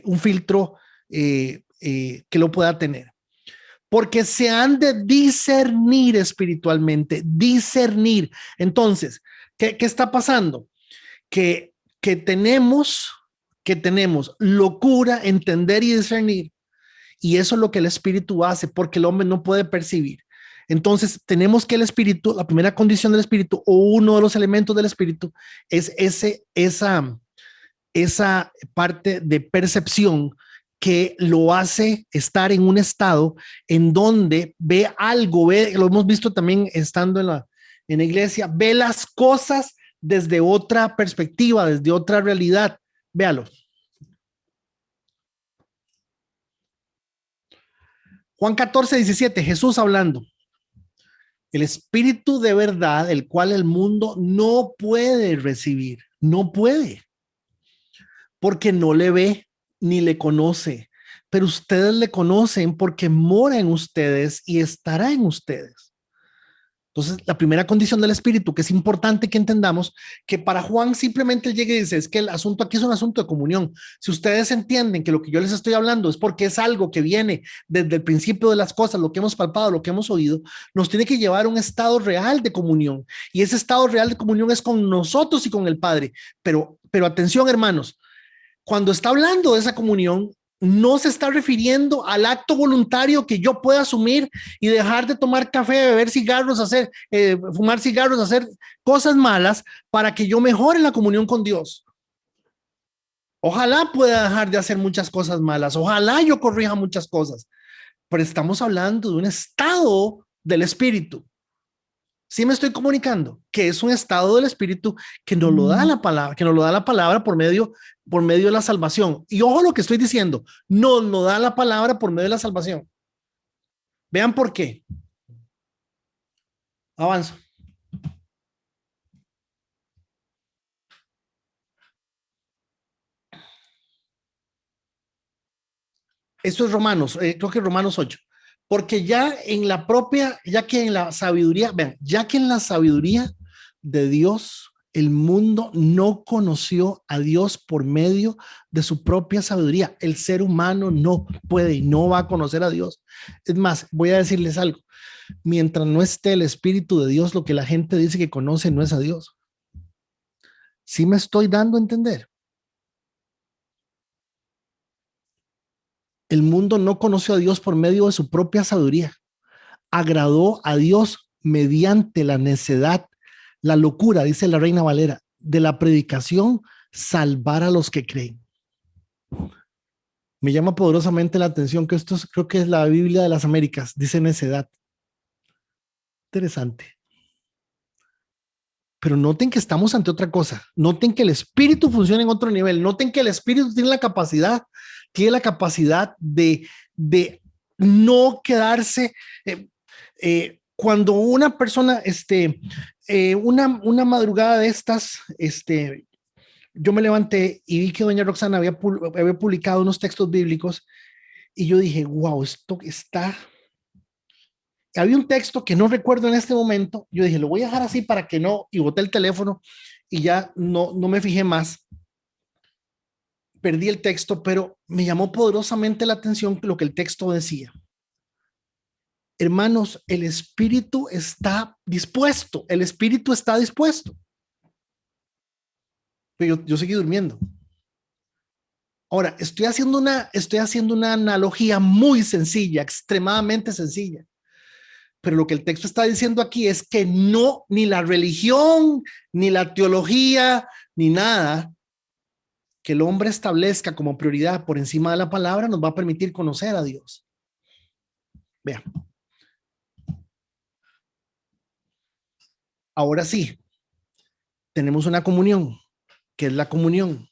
un filtro que lo pueda tener. Porque se han de discernir espiritualmente, discernir. Entonces, ¿qué está pasando? Que tenemos locura, entender y discernir, y eso es lo que el espíritu hace, porque el hombre no puede percibir. Entonces tenemos que el espíritu, la primera condición del espíritu, o uno de los elementos del espíritu, es esa parte de percepción que lo hace estar en un estado en donde ve algo, lo hemos visto también estando en la iglesia, ve las cosas desde otra perspectiva, desde otra realidad. Véalo. Juan 14:17, Jesús hablando. El espíritu de verdad, el cual el mundo no puede recibir, no puede, porque no le ve ni le conoce, pero ustedes le conocen porque mora en ustedes y estará en ustedes. Entonces, la primera condición del Espíritu, que es importante que entendamos, que para Juan simplemente él llega y dice, es que el asunto aquí es un asunto de comunión. Si ustedes entienden que lo que yo les estoy hablando es porque es algo que viene desde el principio de las cosas, lo que hemos palpado, lo que hemos oído, nos tiene que llevar a un estado real de comunión. Y ese estado real de comunión es con nosotros y con el Padre. Pero atención, hermanos, cuando está hablando de esa comunión, no se está refiriendo al acto voluntario que yo pueda asumir y dejar de tomar café, beber cigarros, fumar cigarros, hacer cosas malas para que yo mejore la comunión con Dios. Ojalá pueda dejar de hacer muchas cosas malas, ojalá yo corrija muchas cosas, pero estamos hablando de un estado del espíritu. Sí me estoy comunicando, que es un estado del espíritu que nos lo da la palabra, por medio de la salvación. Y ojo lo que estoy diciendo, nos lo da la palabra por medio de la salvación. Vean por qué. Avanzo. Esto es Romanos, creo que Romanos 8. Porque ya que en la sabiduría de Dios, el mundo no conoció a Dios por medio de su propia sabiduría. El ser humano no puede y no va a conocer a Dios. Es más, voy a decirles algo. Mientras no esté el Espíritu de Dios, lo que la gente dice que conoce no es a Dios. ¿Sí me estoy dando a entender? El mundo no conoció a Dios por medio de su propia sabiduría. Agradó a Dios mediante la necedad, la locura, dice la Reina Valera, de la predicación, salvar a los que creen. Me llama poderosamente la atención que creo que es la Biblia de las Américas, dice necedad. Interesante. Pero noten que estamos ante otra cosa. Noten que el espíritu funciona en otro nivel. Noten que el espíritu tiene la capacidad de no quedarse. Cuando una persona, una madrugada de estas, yo me levanté y vi que doña Roxana había publicado unos textos bíblicos y yo dije, wow, esto está... Había un texto que no recuerdo en este momento. Yo dije, lo voy a dejar así para que no, y boté el teléfono y ya no me fijé más. Perdí el texto, pero me llamó poderosamente la atención lo que el texto decía. Hermanos, el espíritu está dispuesto. El espíritu está dispuesto. Pero yo seguí durmiendo. Ahora, estoy haciendo una analogía muy sencilla, extremadamente sencilla. Pero lo que el texto está diciendo aquí es que no, ni la religión, ni la teología, ni nada que el hombre establezca como prioridad por encima de la palabra nos va a permitir conocer a Dios. Vean. Ahora sí, tenemos una comunión. ¿Qué es la comunión?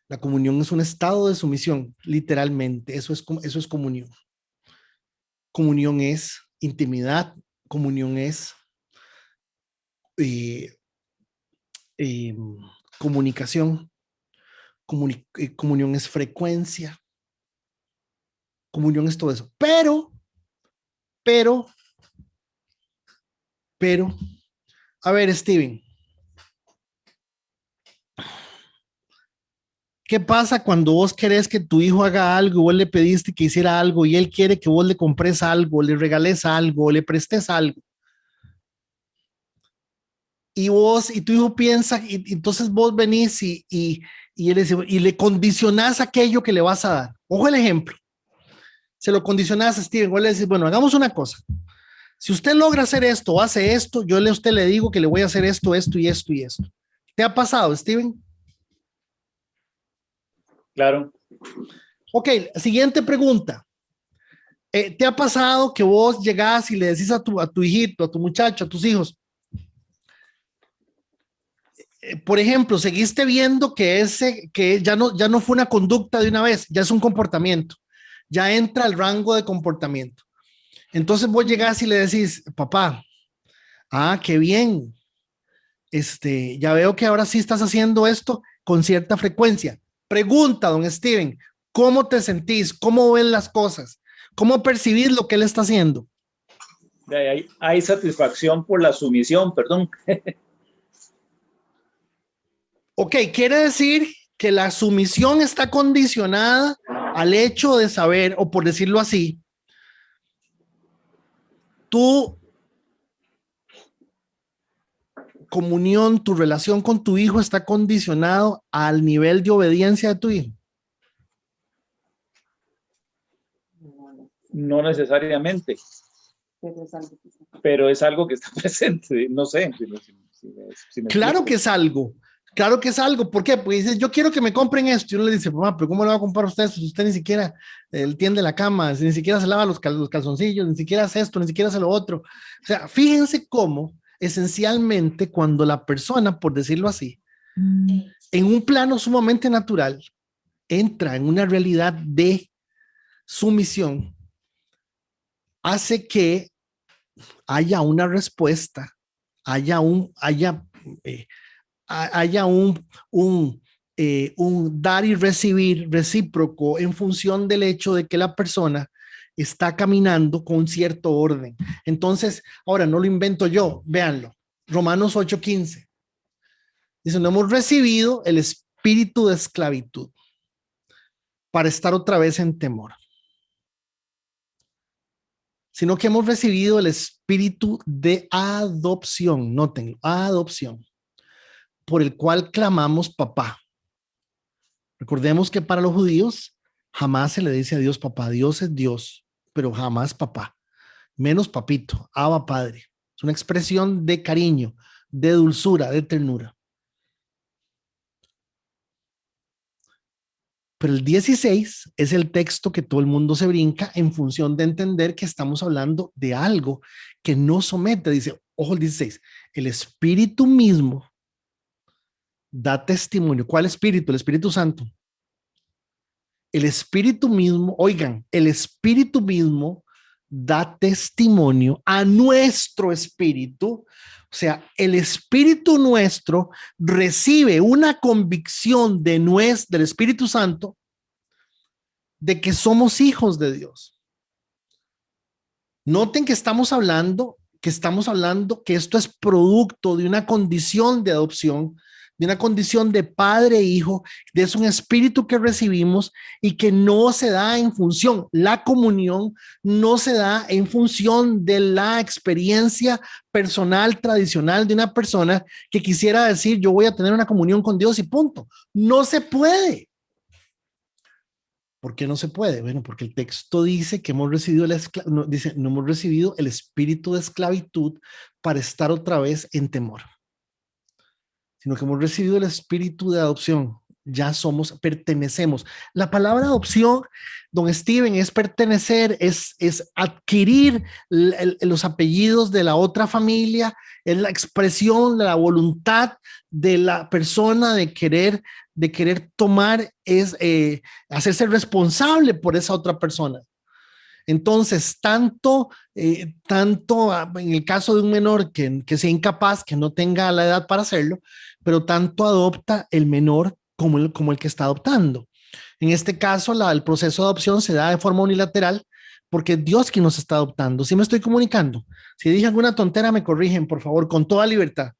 La comunión es un estado de sumisión, literalmente. Eso es comunión. Comunión es intimidad, comunión es comunicación, comunión es frecuencia, comunión es todo eso. Pero, a ver, Steven, ¿qué pasa cuando vos querés que tu hijo haga algo, vos le pediste que hiciera algo y él quiere que vos le compres algo, le regales algo, le prestes algo? Y tu hijo piensa, y entonces vos venís y él dice, y le condicionás aquello que le vas a dar. Ojo el ejemplo. Se lo condicionás a Steven, vos le decís, bueno, hagamos una cosa. Si usted logra hacer esto o hace esto, yo a usted le digo que le voy a hacer esto, esto y esto y esto. ¿Te ha pasado, Steven? Claro. Ok, siguiente pregunta. ¿Te ha pasado que vos llegás y le decís a tu hijito, a tu muchacho, a tus hijos, por ejemplo, seguiste viendo que ya no fue una conducta de una vez, ya es un comportamiento, ya entra al rango de comportamiento? Entonces vos llegás y le decís, papá, qué bien, ya veo que ahora sí estás haciendo esto con cierta frecuencia. Pregunta, don Steven, ¿cómo te sentís? ¿Cómo ven las cosas? ¿Cómo percibís lo que él está haciendo? Hay satisfacción por la sumisión, perdón. Ok, quiere decir que la sumisión está condicionada al hecho de saber, o por decirlo así, tu comunión, tu relación con tu hijo está condicionado al nivel de obediencia de tu hijo. No necesariamente, pero es algo que está presente. No sé. Claro que es algo. Claro que es algo. ¿Por qué? Pues dices, yo quiero que me compren esto. Y uno le dice, mamá, pero ¿cómo le va a comprar a usted esto? Si usted ni siquiera tiende la cama, si ni siquiera se lava los calzoncillos, ni siquiera hace esto, ni siquiera hace lo otro. O sea, fíjense cómo esencialmente cuando la persona, por decirlo así, en un plano sumamente natural, entra en una realidad de sumisión, hace que haya una respuesta, haya un dar y recibir recíproco en función del hecho de que la persona está caminando con cierto orden. Entonces, ahora no lo invento yo, véanlo. Romanos 8:15. Dice, no hemos recibido el espíritu de esclavitud para estar otra vez en temor, sino que hemos recibido el espíritu de adopción, noten, adopción, por el cual clamamos papá. Recordemos que para los judíos jamás se le dice a Dios papá. Dios es Dios, pero jamás papá, menos papito, Abba Padre. Es una expresión de cariño, de dulzura, de ternura. Pero el 16 es el texto que todo el mundo se brinca en función de entender que estamos hablando de algo que no somete. Dice, ojo el 16, el Espíritu mismo da testimonio. ¿Cuál espíritu? El Espíritu Santo. El Espíritu mismo, oigan, el Espíritu mismo da testimonio a nuestro espíritu. O sea, el espíritu nuestro recibe una convicción del Espíritu Santo de que somos hijos de Dios. Noten que estamos hablando que esto es producto de una condición de adopción, de una condición de padre e hijo, de es un espíritu que recibimos y que no se da en función, la comunión no se da en función de la experiencia personal tradicional de una persona que quisiera decir yo voy a tener una comunión con Dios y punto. No se puede. ¿Por qué no se puede? Bueno, porque el texto dice que hemos recibido no hemos recibido el espíritu de esclavitud para estar otra vez en temor, sino que hemos recibido el espíritu de adopción. Ya pertenecemos. La palabra adopción, don Steven, es pertenecer, es adquirir los apellidos de la otra familia, es la expresión de la voluntad de la persona de querer tomar, es hacerse responsable por esa otra persona. Entonces, tanto en el caso de un menor que sea incapaz, que no tenga la edad para hacerlo, pero tanto adopta el menor como el que está adoptando. En este caso, el proceso de adopción se da de forma unilateral porque es Dios quien nos está adoptando. ¿Sí me estoy comunicando? Si dije alguna tontera, me corrigen, por favor, con toda libertad.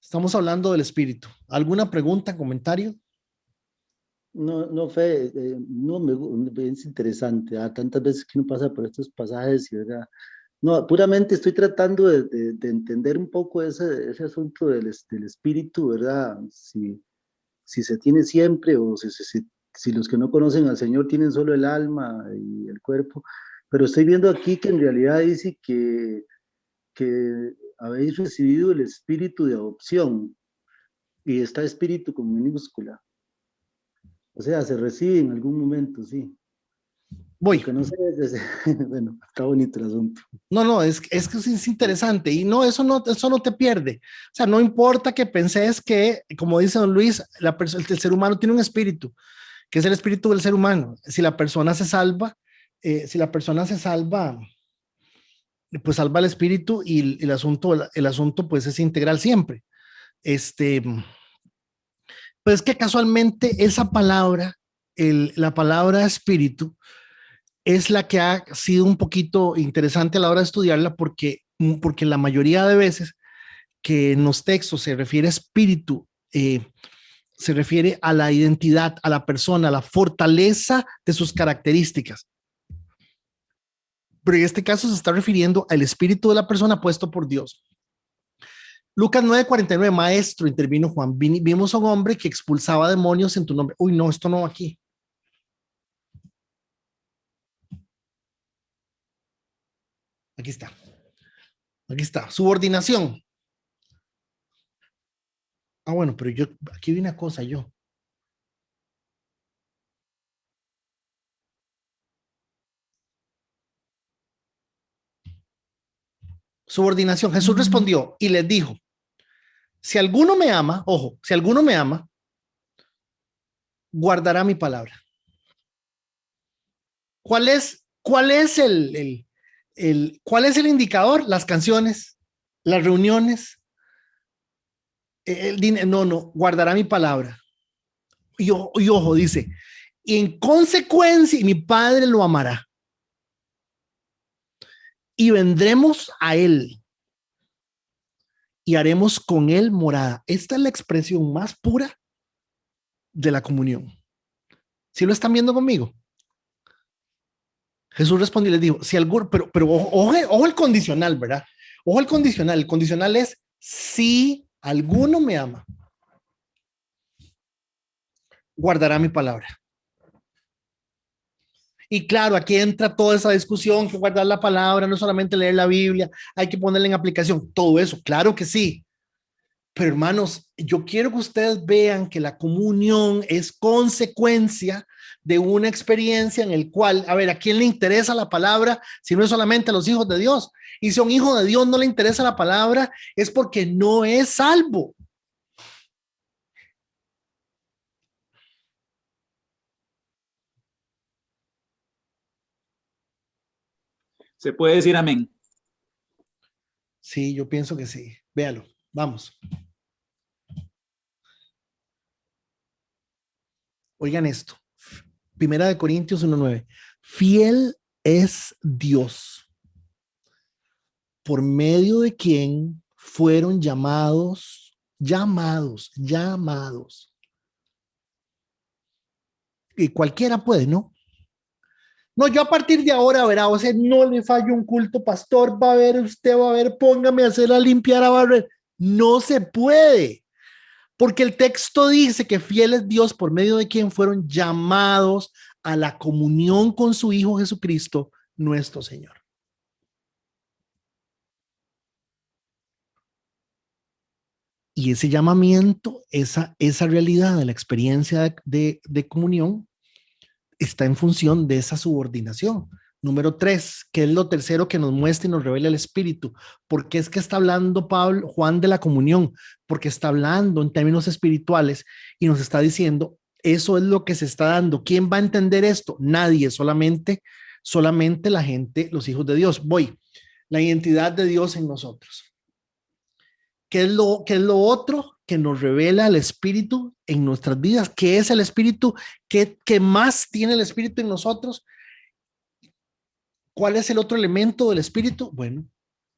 Estamos hablando del espíritu. ¿Alguna pregunta, comentario? No, Fe, es interesante, tantas veces que uno pasa por estos pasajes, ¿verdad? No, puramente estoy tratando de entender un poco ese asunto del espíritu, ¿verdad? Si se tiene siempre o si los que no conocen al Señor tienen solo el alma y el cuerpo, pero estoy viendo aquí que en realidad dice que habéis recibido el espíritu de adopción y está espíritu con minúscula. O sea, se recibe en algún momento, sí. Voy. Que no sé, bueno, está bonito el asunto. No, es que es interesante y no, eso no te pierde. O sea, no importa que penses que, como dice don Luis, el ser humano tiene un espíritu, que es el espíritu del ser humano. Si la persona se salva, pues salva el espíritu y el asunto pues es integral siempre. Pues es que casualmente esa palabra la palabra espíritu es la que ha sido un poquito interesante a la hora de estudiarla porque la mayoría de veces que en los textos se refiere a espíritu, se refiere a la identidad, a la persona, a la fortaleza de sus características. Pero en este caso se está refiriendo al espíritu de la persona puesto por Dios. Lucas 9:49, maestro, intervino Juan, vimos a un hombre que expulsaba demonios en tu nombre. Uy, no, esto no va aquí. Aquí está. Aquí está. Subordinación. Ah, bueno, pero yo, aquí vi una cosa yo. Subordinación. Jesús respondió y les dijo, si alguno me ama, ojo, si alguno me ama, guardará mi palabra. ¿Cuál es cuál es el indicador? Las canciones, las reuniones, el dinero. No, guardará mi palabra. Y ojo, dice, y en consecuencia, mi Padre lo amará. Y vendremos a él y haremos con él morada. Esta es la expresión más pura de la comunión. ¿Sí lo están viendo conmigo? Jesús respondió y les dijo, si alguno, pero ojo el condicional, ¿verdad? Ojo el condicional es si alguno me ama, guardará mi palabra. Y claro, aquí entra toda esa discusión que guardar la palabra, no solamente leer la Biblia, hay que ponerla en aplicación, todo eso, claro que sí. Pero hermanos, yo quiero que ustedes vean que la comunión es consecuencia de una experiencia en el cual, a ver, ¿a quién le interesa la palabra si no es solamente a los hijos de Dios? Y si a un hijo de Dios no le interesa la palabra, es porque no es salvo. Se puede decir amén. Sí, yo pienso que sí. Véalo, vamos. Oigan esto. Primera de Corintios 1:9. Fiel es Dios, por medio de quien fueron llamados. Y cualquiera puede, ¿no? No, yo a partir de ahora, verá, o sea, no le fallo un culto, pastor, va a ver, usted va a ver, póngame a hacer a limpiar, a barrer. No se puede, porque el texto dice que fiel es Dios por medio de quien fueron llamados a la comunión con su Hijo Jesucristo, nuestro Señor. Y ese llamamiento, esa realidad de la experiencia de comunión, está en función de esa subordinación. Número 3, que es lo tercero que nos muestra y nos revela el Espíritu. ¿Por qué es que está hablando Juan de la comunión? Porque está hablando en términos espirituales y nos está diciendo, eso es lo que se está dando. ¿Quién va a entender esto? Nadie, solamente la gente, los hijos de Dios. La identidad de Dios en nosotros. ¿Qué es lo otro que nos revela el Espíritu en nuestras vidas? ¿Qué es el Espíritu? ¿Qué más tiene el Espíritu en nosotros? ¿Cuál es el otro elemento del Espíritu? Bueno,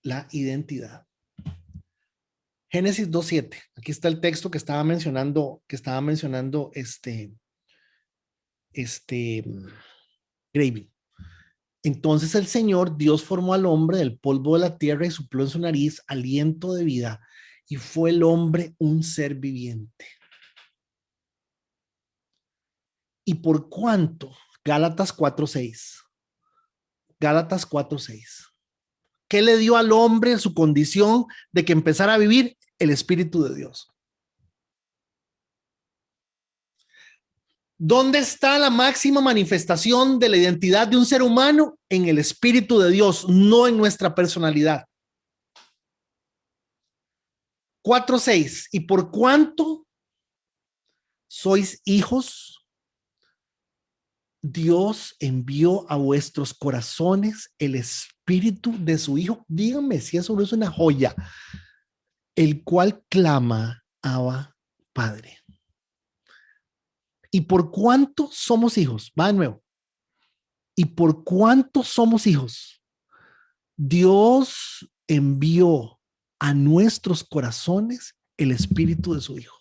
la identidad. Génesis 2:7. Aquí está el texto que estaba mencionando Gravy. Entonces el Señor Dios formó al hombre del polvo de la tierra y sopló en su nariz aliento de vida, y fue el hombre un ser viviente. ¿Y por cuánto? Gálatas 4:6. Gálatas 4:6. ¿Qué le dio al hombre en su condición de que empezara a vivir? El Espíritu de Dios. ¿Dónde está la máxima manifestación de la identidad de un ser humano? En el Espíritu de Dios, no en nuestra personalidad. 4:6. ¿Y por cuánto sois hijos? Dios envió a vuestros corazones el Espíritu de su Hijo. Díganme si eso no es una joya. El cual clama, Abba, Padre. ¿Y por cuánto somos hijos? Va de nuevo. ¿Y por cuánto somos hijos? Dios envió a nuestros corazones el espíritu de su Hijo.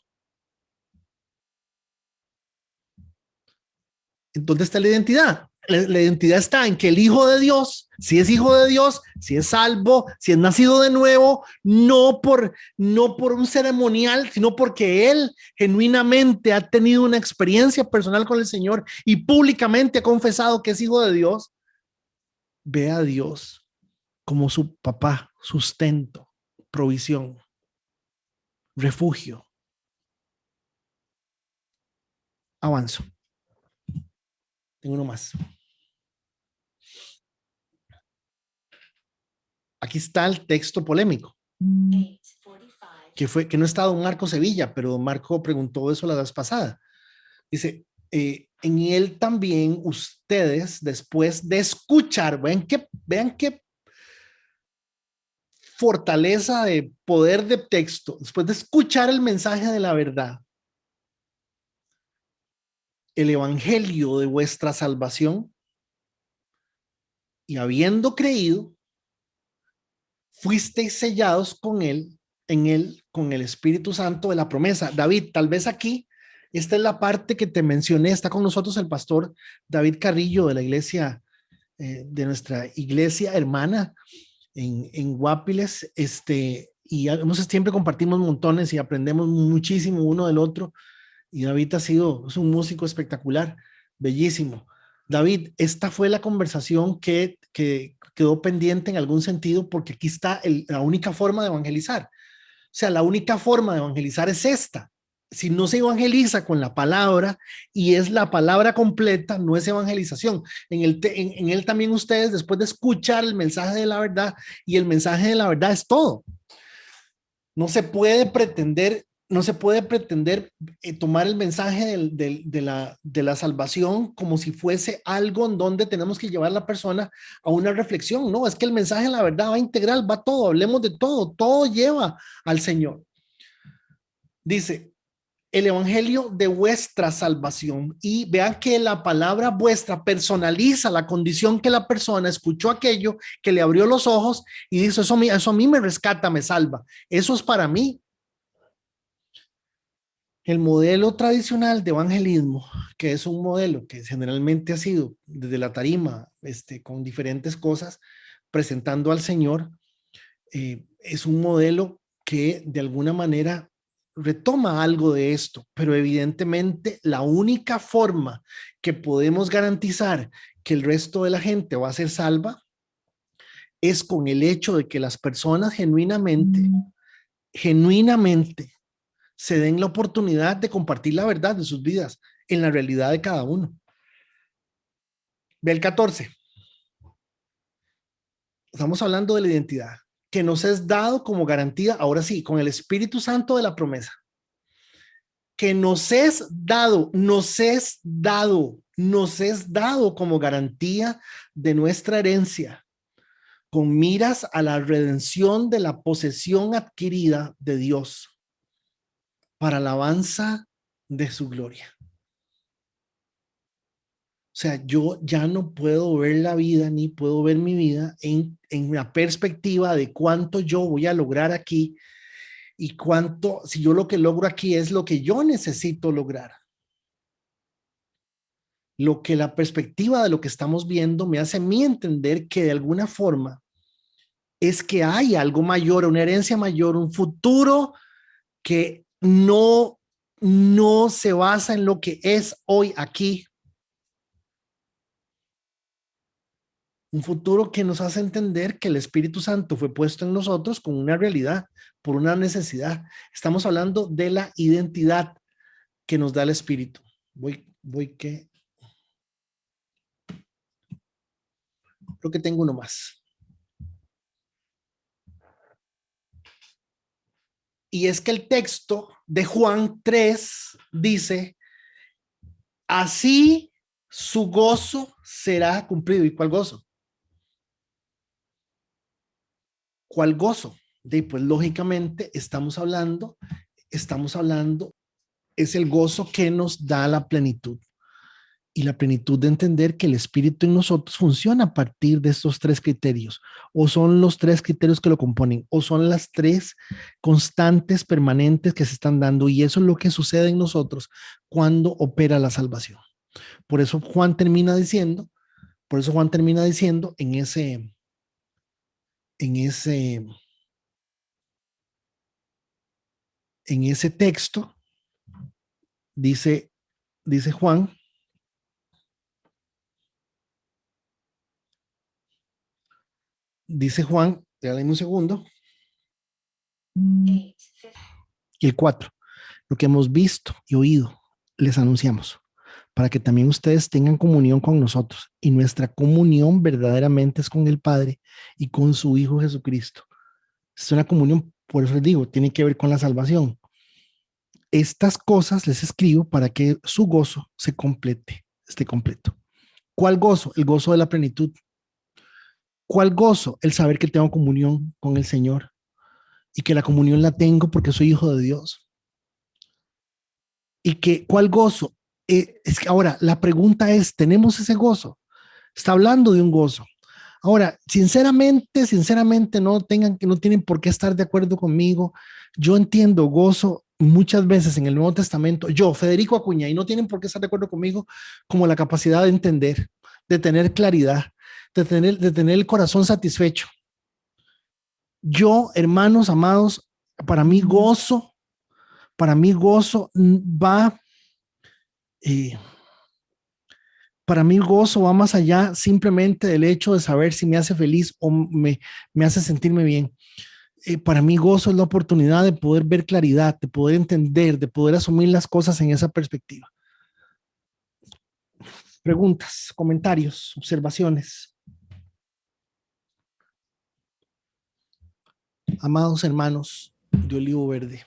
¿Dónde está la identidad? La identidad está en que el Hijo de Dios, si es hijo de Dios, si es salvo, si es nacido de nuevo, no por un ceremonial, sino porque él genuinamente ha tenido una experiencia personal con el Señor y públicamente ha confesado que es hijo de Dios. Ve a Dios como su papá, sustento, provisión, refugio. Avanzo. Tengo uno más. Aquí está el texto polémico, que no está don Marco Sevilla, pero don Marco preguntó eso la vez pasada. Dice, en él también ustedes, después de escuchar, vean qué fortaleza de poder de texto, después de escuchar el mensaje de la verdad, el evangelio de vuestra salvación, y habiendo creído, fuisteis sellados con él, con el Espíritu Santo de la promesa. David, tal vez aquí, esta es la parte que te mencioné, está con nosotros el pastor David Carrillo de la iglesia, de nuestra iglesia hermana en Guapiles, y siempre compartimos montones y aprendemos muchísimo uno del otro, y David es un músico espectacular, bellísimo. David, esta fue la conversación que quedó pendiente en algún sentido, porque aquí está la única forma de evangelizar. O sea, la única forma de evangelizar es esta. Si no se evangeliza con la palabra y es la palabra completa, no es evangelización. En él también ustedes, después de escuchar el mensaje de la verdad, y el mensaje de la verdad es todo. No se puede pretender tomar el mensaje de la salvación como si fuese algo en donde tenemos que llevar a la persona a una reflexión. No, es que el mensaje de la verdad va integral, va todo, hablemos de todo, todo lleva al Señor. Dice, el evangelio de vuestra salvación, y vean que la palabra vuestra personaliza la condición que la persona escuchó aquello, que le abrió los ojos y dice, eso a mí me rescata, me salva, eso es para mí. El modelo tradicional de evangelismo, que es un modelo que generalmente ha sido desde la tarima, con diferentes cosas, presentando al Señor, es un modelo que de alguna manera retoma algo de esto, pero evidentemente la única forma que podemos garantizar que el resto de la gente va a ser salva es con el hecho de que las personas genuinamente se den la oportunidad de compartir la verdad de sus vidas en la realidad de cada uno. Ve el 14. Estamos hablando de la identidad que nos es dado como garantía, ahora sí, con el Espíritu Santo de la promesa, que nos es dado como garantía de nuestra herencia, con miras a la redención de la posesión adquirida de Dios para alabanza de su gloria. O sea, yo ya no puedo ver la vida ni puedo ver mi vida en la perspectiva de cuánto yo voy a lograr aquí y cuánto, si yo lo que logro aquí es lo que yo necesito lograr. Lo que la perspectiva de lo que estamos viendo me hace a mí entender que de alguna forma es que hay algo mayor, una herencia mayor, un futuro que no se basa en lo que es hoy aquí. Un futuro que nos hace entender que el Espíritu Santo fue puesto en nosotros con una realidad, por una necesidad. Estamos hablando de la identidad que nos da el Espíritu. Creo que tengo uno más. Y es que el texto de Juan 3 dice, así su gozo será cumplido. ¿Y cuál gozo? ¿Cuál gozo? Pues lógicamente estamos hablando es el gozo que nos da la plenitud. Y la plenitud de entender que el Espíritu en nosotros funciona a partir de estos tres criterios, o son los tres criterios que lo componen, o son las tres constantes permanentes que se están dando, y eso es lo que sucede en nosotros cuando opera la salvación. Por eso Juan termina diciendo, en ese texto, dice Juan, dame un segundo, el 4, lo que hemos visto y oído, les anunciamos, para que también ustedes tengan comunión con nosotros, y nuestra comunión verdaderamente es con el Padre y con su Hijo Jesucristo. Es una comunión, por eso les digo, tiene que ver con la salvación. Estas cosas les escribo para que su gozo esté completo. ¿Cuál gozo? El gozo de la plenitud. ¿Cuál gozo? El saber que tengo comunión con el Señor y que la comunión la tengo porque soy hijo de Dios. Y que, ¿cuál gozo? Es que ahora la pregunta es, ¿tenemos ese gozo? Está hablando de un gozo. Ahora, sinceramente, no tienen por qué estar de acuerdo conmigo. Yo entiendo gozo muchas veces en el Nuevo Testamento. Yo, Federico Acuña, y no tienen por qué estar de acuerdo conmigo, como la capacidad de entender, de tener claridad, de tener el corazón satisfecho. Yo, hermanos amados, para mí gozo va, para mí gozo va más allá simplemente del hecho de saber si me hace feliz o me hace sentirme bien. Para mí gozo es la oportunidad de poder ver claridad, de poder entender, de poder asumir las cosas en esa perspectiva. Preguntas, comentarios, observaciones. Amados hermanos de Olivo Verde.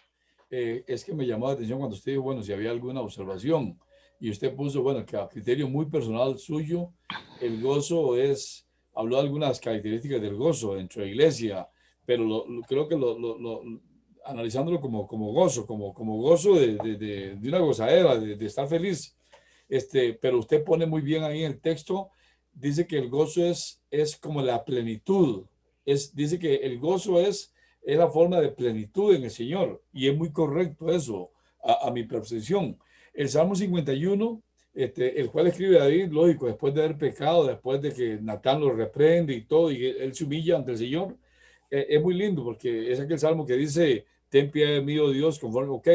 Es que me llamó la atención cuando usted dijo, bueno, si había alguna observación, y usted puso, bueno, que a criterio muy personal suyo, el gozo habló de algunas características del gozo dentro de la iglesia, pero creo que analizándolo como gozo, como gozo de una gozadera, de estar feliz. Pero usted pone muy bien ahí en el texto, dice que el gozo es como la plenitud, dice que el gozo es la forma de plenitud en el Señor, y es muy correcto eso, a mi percepción. El Salmo 51, el cual escribe David, lógico, después de haber pecado, después de que Natán lo reprende y todo, y él se humilla ante el Señor, es muy lindo, porque es aquel salmo que dice, ten piedad de mí, oh Dios, conforme, ok,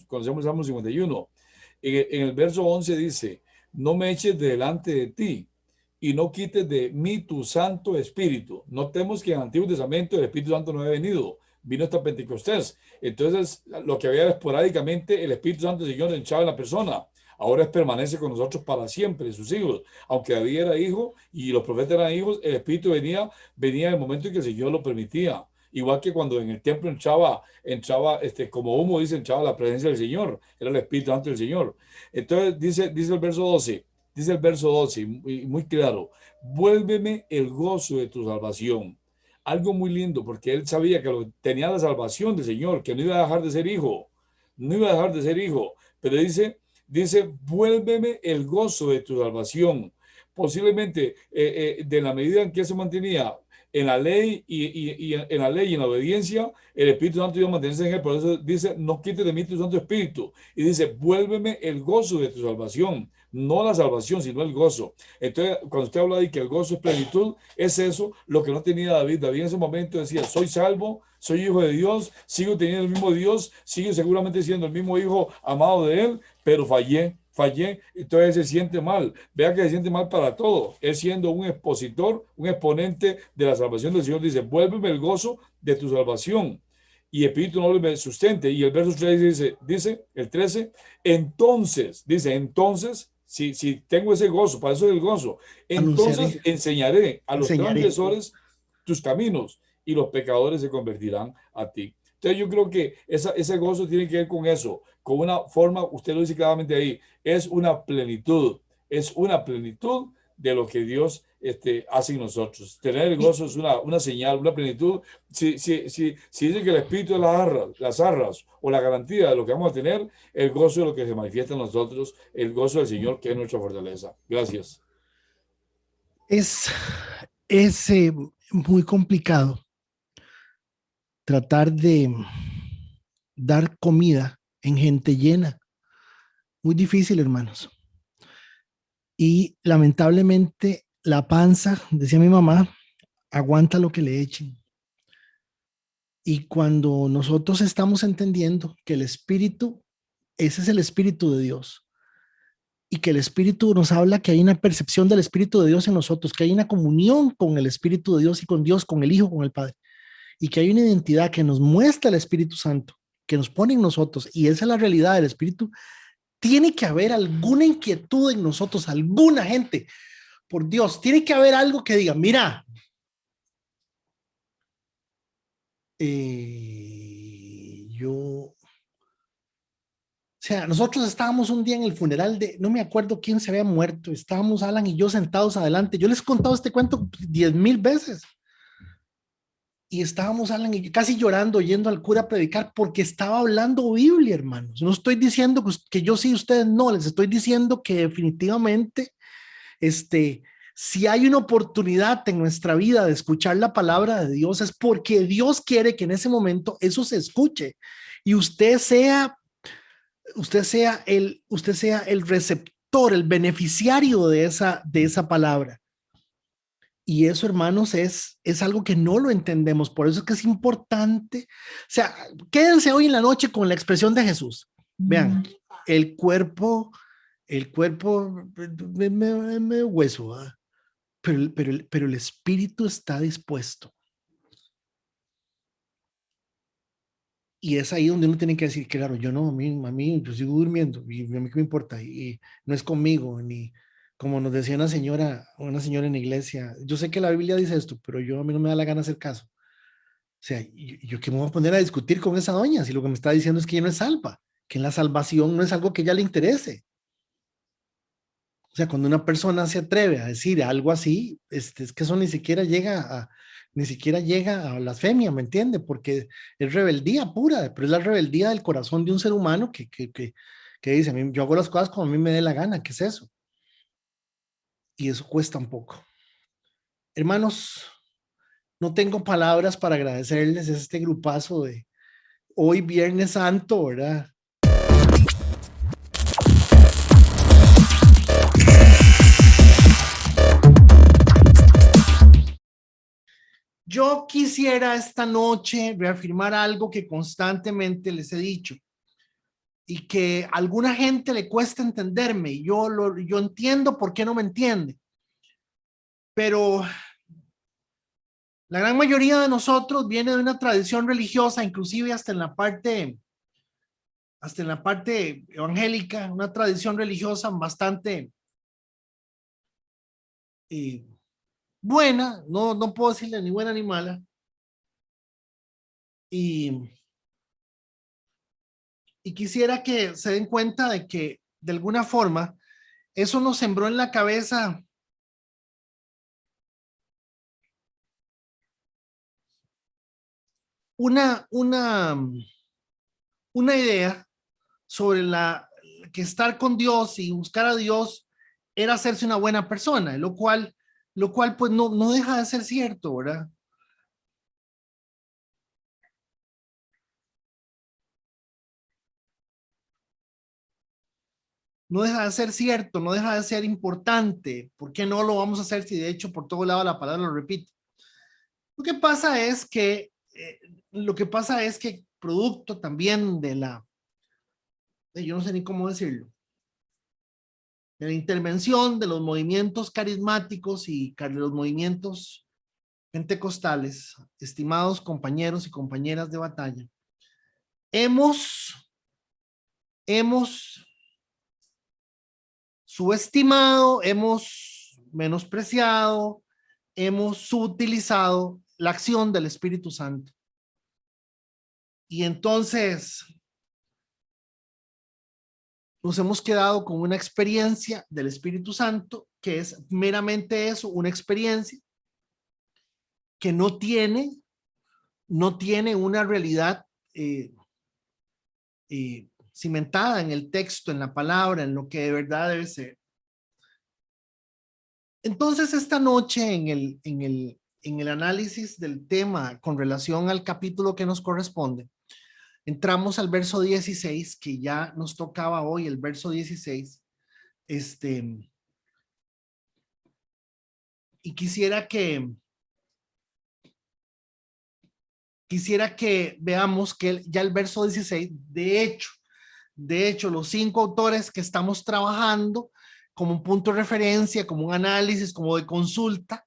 conocemos el Salmo 51. En el verso 11 dice, no me eches delante de ti y no quites de mí tu Santo Espíritu. Notemos que en el Antiguo Testamento el Espíritu Santo no había venido, vino hasta Pentecostés. Entonces, lo que había esporádicamente, el Espíritu Santo del Señor entraba en la persona. Ahora permanece con nosotros para siempre, sus hijos. Aunque David era hijo y los profetas eran hijos, el Espíritu venía en el momento en que el Señor lo permitía. Igual que cuando en el templo entraba como humo, entraba la presencia del Señor, era el Espíritu Santo del Señor. Entonces dice el verso 12, muy claro, vuélveme el gozo de tu salvación. Algo muy lindo, porque él sabía que tenía la salvación del Señor, que no iba a dejar de ser hijo, pero dice, vuélveme el gozo de tu salvación. Posiblemente de la medida en que se mantenía en la ley y en la ley y en la obediencia, el Espíritu Santo iba a mantenerse en él. Por eso dice, no quites de mí tu Santo Espíritu. Y dice, vuélveme el gozo de tu salvación. No la salvación, sino el gozo. Entonces, cuando usted habla de que el gozo es plenitud, es eso lo que no tenía David. David en ese momento decía, soy salvo, soy hijo de Dios, sigo teniendo el mismo Dios, sigo seguramente siendo el mismo hijo amado de él, pero fallé, entonces se siente mal. Vea que se siente mal para todo. Él siendo un expositor, un exponente de la salvación del Señor, dice, vuélveme el gozo de tu salvación y Espíritu noble me sustente. Y el verso 3 dice el 13, entonces, si tengo ese gozo, para eso es el gozo, entonces enseñaré a los transgresores tus caminos y los pecadores se convertirán a ti. Entonces yo creo que ese gozo tiene que ver con eso, con una forma, usted lo dice claramente ahí, es una plenitud de lo que Dios hace en nosotros. Tener el gozo es una señal, una plenitud. Si dicen que el espíritu de las arras o la garantía de lo que vamos a tener, el gozo es lo que se manifiesta en nosotros, el gozo del Señor, que es nuestra fortaleza. Gracias. Es muy complicado tratar de dar comida en gente llena. Muy difícil, hermanos. Y lamentablemente la panza, decía mi mamá, aguanta lo que le echen. Y cuando nosotros estamos entendiendo que el espíritu, ese es el espíritu de Dios, y que el espíritu nos habla que hay una percepción del espíritu de Dios en nosotros, que hay una comunión con el espíritu de Dios y con Dios, con el Hijo, con el Padre, y que hay una identidad que nos muestra el Espíritu Santo, que nos pone en nosotros, y esa es la realidad del espíritu. Tiene que haber alguna inquietud en nosotros, alguna gente, por Dios, tiene que haber algo que diga, mira, o sea, nosotros estábamos un día en el funeral de, no me acuerdo quién se había muerto, estábamos Alan y yo sentados adelante, yo les he contado este cuento 10,000 veces, y estábamos Alan y yo casi llorando, yendo al cura a predicar, porque estaba hablando Biblia, hermanos. No estoy diciendo que yo sí, ustedes no, les estoy diciendo que definitivamente, si hay una oportunidad en nuestra vida de escuchar la palabra de Dios, es porque Dios quiere que en ese momento eso se escuche, y usted sea el receptor, el beneficiario de esa palabra. Y eso, hermanos, es algo que no lo entendemos. Por eso es que es importante. O sea, quédense hoy en la noche con la expresión de Jesús. Vean, el cuerpo me hueso, ¿eh? Pero el espíritu está dispuesto. Y es ahí donde uno tiene que decir, claro, yo no, a mí, yo sigo durmiendo, y a mí qué me importa, y no es conmigo, ni como nos decía una señora en la iglesia, yo sé que la Biblia dice esto, pero a mí no me da la gana hacer caso. O sea, yo qué me voy a poner a discutir con esa doña, si lo que me está diciendo es que ella no es salva, que la salvación no es algo que a ella le interese. O sea, cuando una persona se atreve a decir algo así, es que eso ni siquiera llega a blasfemia, ¿me entiende? Porque es rebeldía pura, pero es la rebeldía del corazón de un ser humano que dice, yo hago las cosas como a mí me dé la gana, ¿qué es eso? Y eso cuesta un poco. Hermanos, no tengo palabras para agradecerles este grupazo de hoy Viernes Santo, ¿verdad? Yo quisiera esta noche reafirmar algo que constantemente les he dicho y que a alguna gente le cuesta entenderme, y yo entiendo por qué no me entiende, pero la gran mayoría de nosotros viene de una tradición religiosa, inclusive hasta en la parte evangélica, una tradición religiosa bastante buena, no puedo decirle ni buena ni mala, y quisiera que se den cuenta de que de alguna forma eso nos sembró en la cabeza una idea sobre que estar con Dios y buscar a Dios era hacerse una buena persona, lo cual pues no deja de ser cierto, ¿verdad? No deja de ser cierto, no deja de ser importante. ¿Por qué no lo vamos a hacer si de hecho por todo lado la palabra lo repite? Lo que pasa es que producto también yo no sé ni cómo decirlo, de la intervención de los movimientos carismáticos y de los movimientos pentecostales, estimados compañeros y compañeras de batalla, hemos subestimado, hemos menospreciado, hemos subutilizado la acción del Espíritu Santo. Y entonces nos hemos quedado con una experiencia del Espíritu Santo que es meramente eso, una experiencia que no tiene una realidad cimentada en el texto, en la palabra, en lo que de verdad debe ser. Entonces, esta noche en el análisis del tema con relación al capítulo que nos corresponde, entramos al verso 16, que ya nos tocaba hoy, el verso 16. Y quisiera que veamos que ya el verso 16, de hecho, los 5 autores que estamos trabajando como un punto de referencia, como un análisis, como de consulta,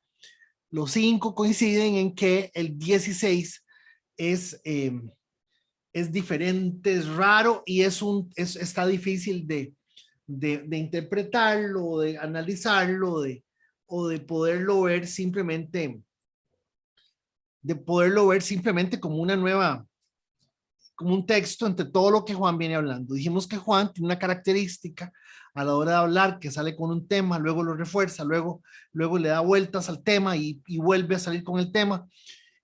los 5 coinciden en que el 16 es diferente, es raro y está difícil de interpretarlo, de analizarlo, o de poderlo ver simplemente como una nueva, como un texto entre todo lo que Juan viene hablando. Dijimos que Juan tiene una característica a la hora de hablar, que sale con un tema, luego lo refuerza, luego le da vueltas al tema y vuelve a salir con el tema.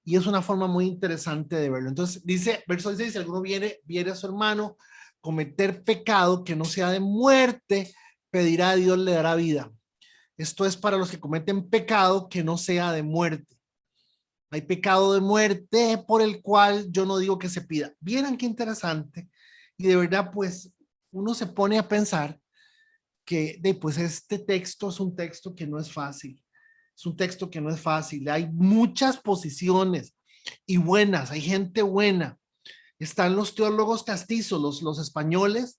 Y es una forma muy interesante de verlo. Entonces dice, verso 16, si alguno viere a su hermano cometer pecado que no sea de muerte, pedirá a Dios, le dará vida. Esto es para los que cometen pecado que no sea de muerte. Hay pecado de muerte por el cual yo no digo que se pida. Vieran qué interesante. Y de verdad, pues, uno se pone a pensar que pues este texto es un texto que no es fácil. Es un texto que no es fácil. Hay muchas posiciones y buenas. Hay gente buena. Están los teólogos castizos, los españoles,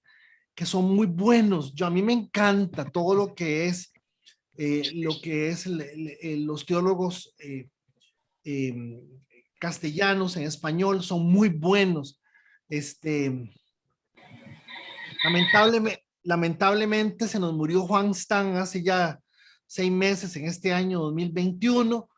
que son muy buenos. A mí me encanta todo lo que es los teólogos castellanos en español son muy buenos. Lamentablemente se nos murió Juan Stan hace ya 6 meses en este año 2021.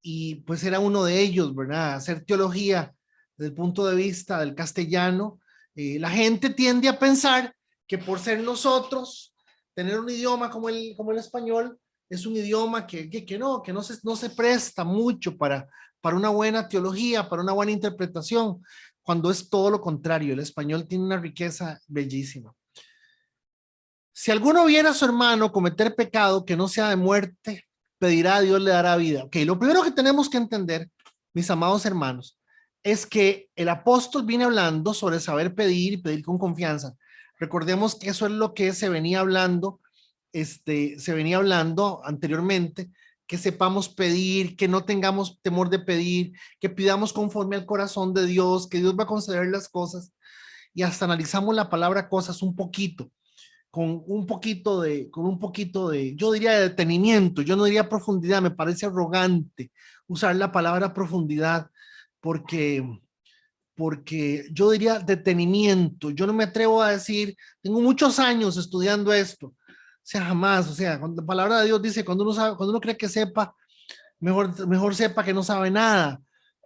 Y pues era uno de ellos, ¿verdad? Hacer teología desde el punto de vista del castellano. La gente tiende a pensar que por ser nosotros, tener un idioma como el español, es un idioma que no se presta mucho para una buena teología, para una buena interpretación, cuando es todo lo contrario. El español tiene una riqueza bellísima. Si alguno viera a su hermano cometer pecado que no sea de muerte, pedirá a Dios, le dará vida. Ok, lo primero que tenemos que entender, mis amados hermanos, es que el apóstol viene hablando sobre saber pedir y pedir con confianza. Recordemos que eso es lo que se venía hablando anteriormente, que sepamos pedir, que no tengamos temor de pedir, que pidamos conforme al corazón de Dios, que Dios va a conceder las cosas. Y hasta analizamos la palabra cosas un poquito, con un poquito de, yo diría de detenimiento, yo no diría profundidad. Me parece arrogante usar la palabra profundidad, porque yo diría detenimiento. Yo no me atrevo a decir, tengo muchos años estudiando esto, o sea, jamás. O sea, cuando la palabra de Dios dice, cuando uno cree que sepa, mejor sepa que no sabe nada,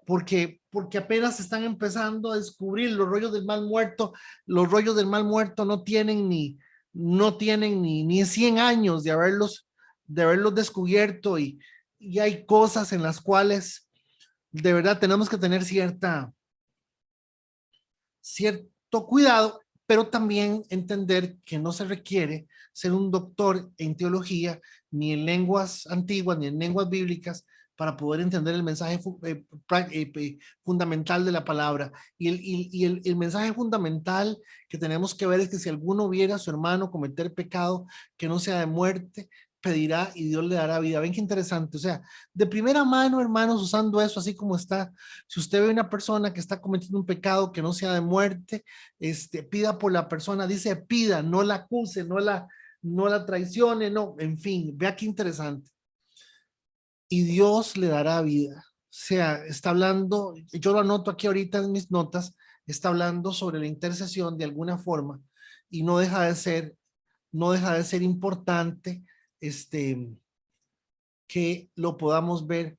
porque apenas están empezando a descubrir los rollos del mal muerto. Los rollos del mal muerto no tienen ni 100 años de haberlos descubierto, y hay cosas en las cuales de verdad tenemos que tener cierto cuidado, pero también entender que no se requiere ser un doctor en teología, ni en lenguas antiguas, ni en lenguas bíblicas, para poder entender el mensaje fundamental de la palabra. Y el mensaje fundamental que tenemos que ver es que si alguno viera a su hermano cometer pecado que no sea de muerte, pedirá y Dios le dará vida. Ven qué interesante. O sea, de primera mano, hermanos, usando eso así como está. Si usted ve una persona que está cometiendo un pecado que no sea de muerte, pida por la persona. Dice pida, no la acuse, no la traicione, no, en fin, vea qué interesante. Y Dios le dará vida. O sea, está hablando, yo lo anoto aquí ahorita en mis notas, está hablando sobre la intercesión de alguna forma, y no deja de ser importante que lo podamos ver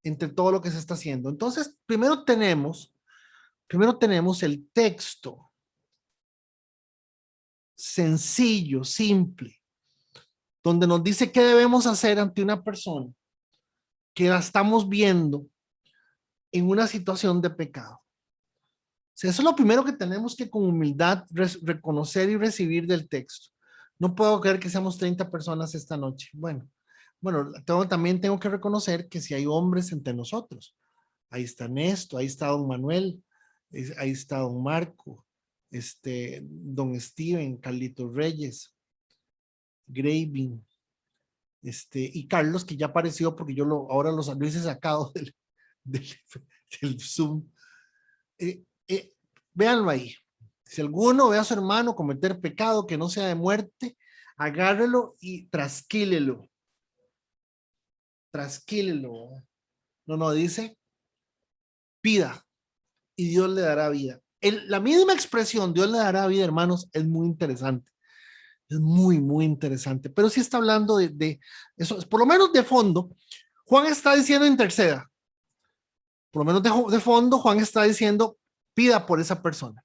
entre todo lo que se está haciendo. Entonces, primero tenemos el texto. sencillo, simple, donde nos dice qué debemos hacer ante una persona que la estamos viendo en una situación de pecado. O sea, eso es lo primero que tenemos que con humildad reconocer y recibir del texto. No puedo creer que seamos 30 personas esta noche. Bueno, también tengo que reconocer que si hay hombres entre nosotros. Ahí está Néstor, ahí está don Manuel, ahí está don Marco, don Steven, Carlitos Reyes, Graving, y Carlos, que ya apareció porque yo ahora lo hice sacado del Zoom. Véanlo ahí. Si alguno ve a su hermano cometer pecado que no sea de muerte, agárrelo y trasquílelo. Trasquílelo. No, dice, pida y Dios le dará vida. La misma expresión, Dios le dará vida, hermanos, es muy interesante. Es muy, muy interesante. Pero sí está hablando de eso, por lo menos de fondo. Juan está diciendo interceda. Por lo menos de fondo, Juan está diciendo pida por esa persona.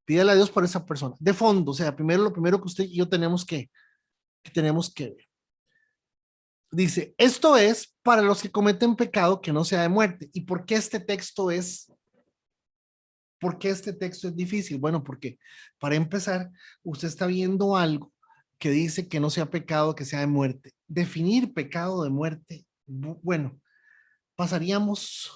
Pídale a Dios por esa persona. De fondo, o sea, lo primero que usted y yo tenemos que ver. Dice, esto es para los que cometen pecado que no sea de muerte. ¿Y por qué este texto es difícil? Bueno, porque para empezar, usted está viendo algo que dice que no sea pecado, que sea de muerte. Definir pecado de muerte, bueno, pasaríamos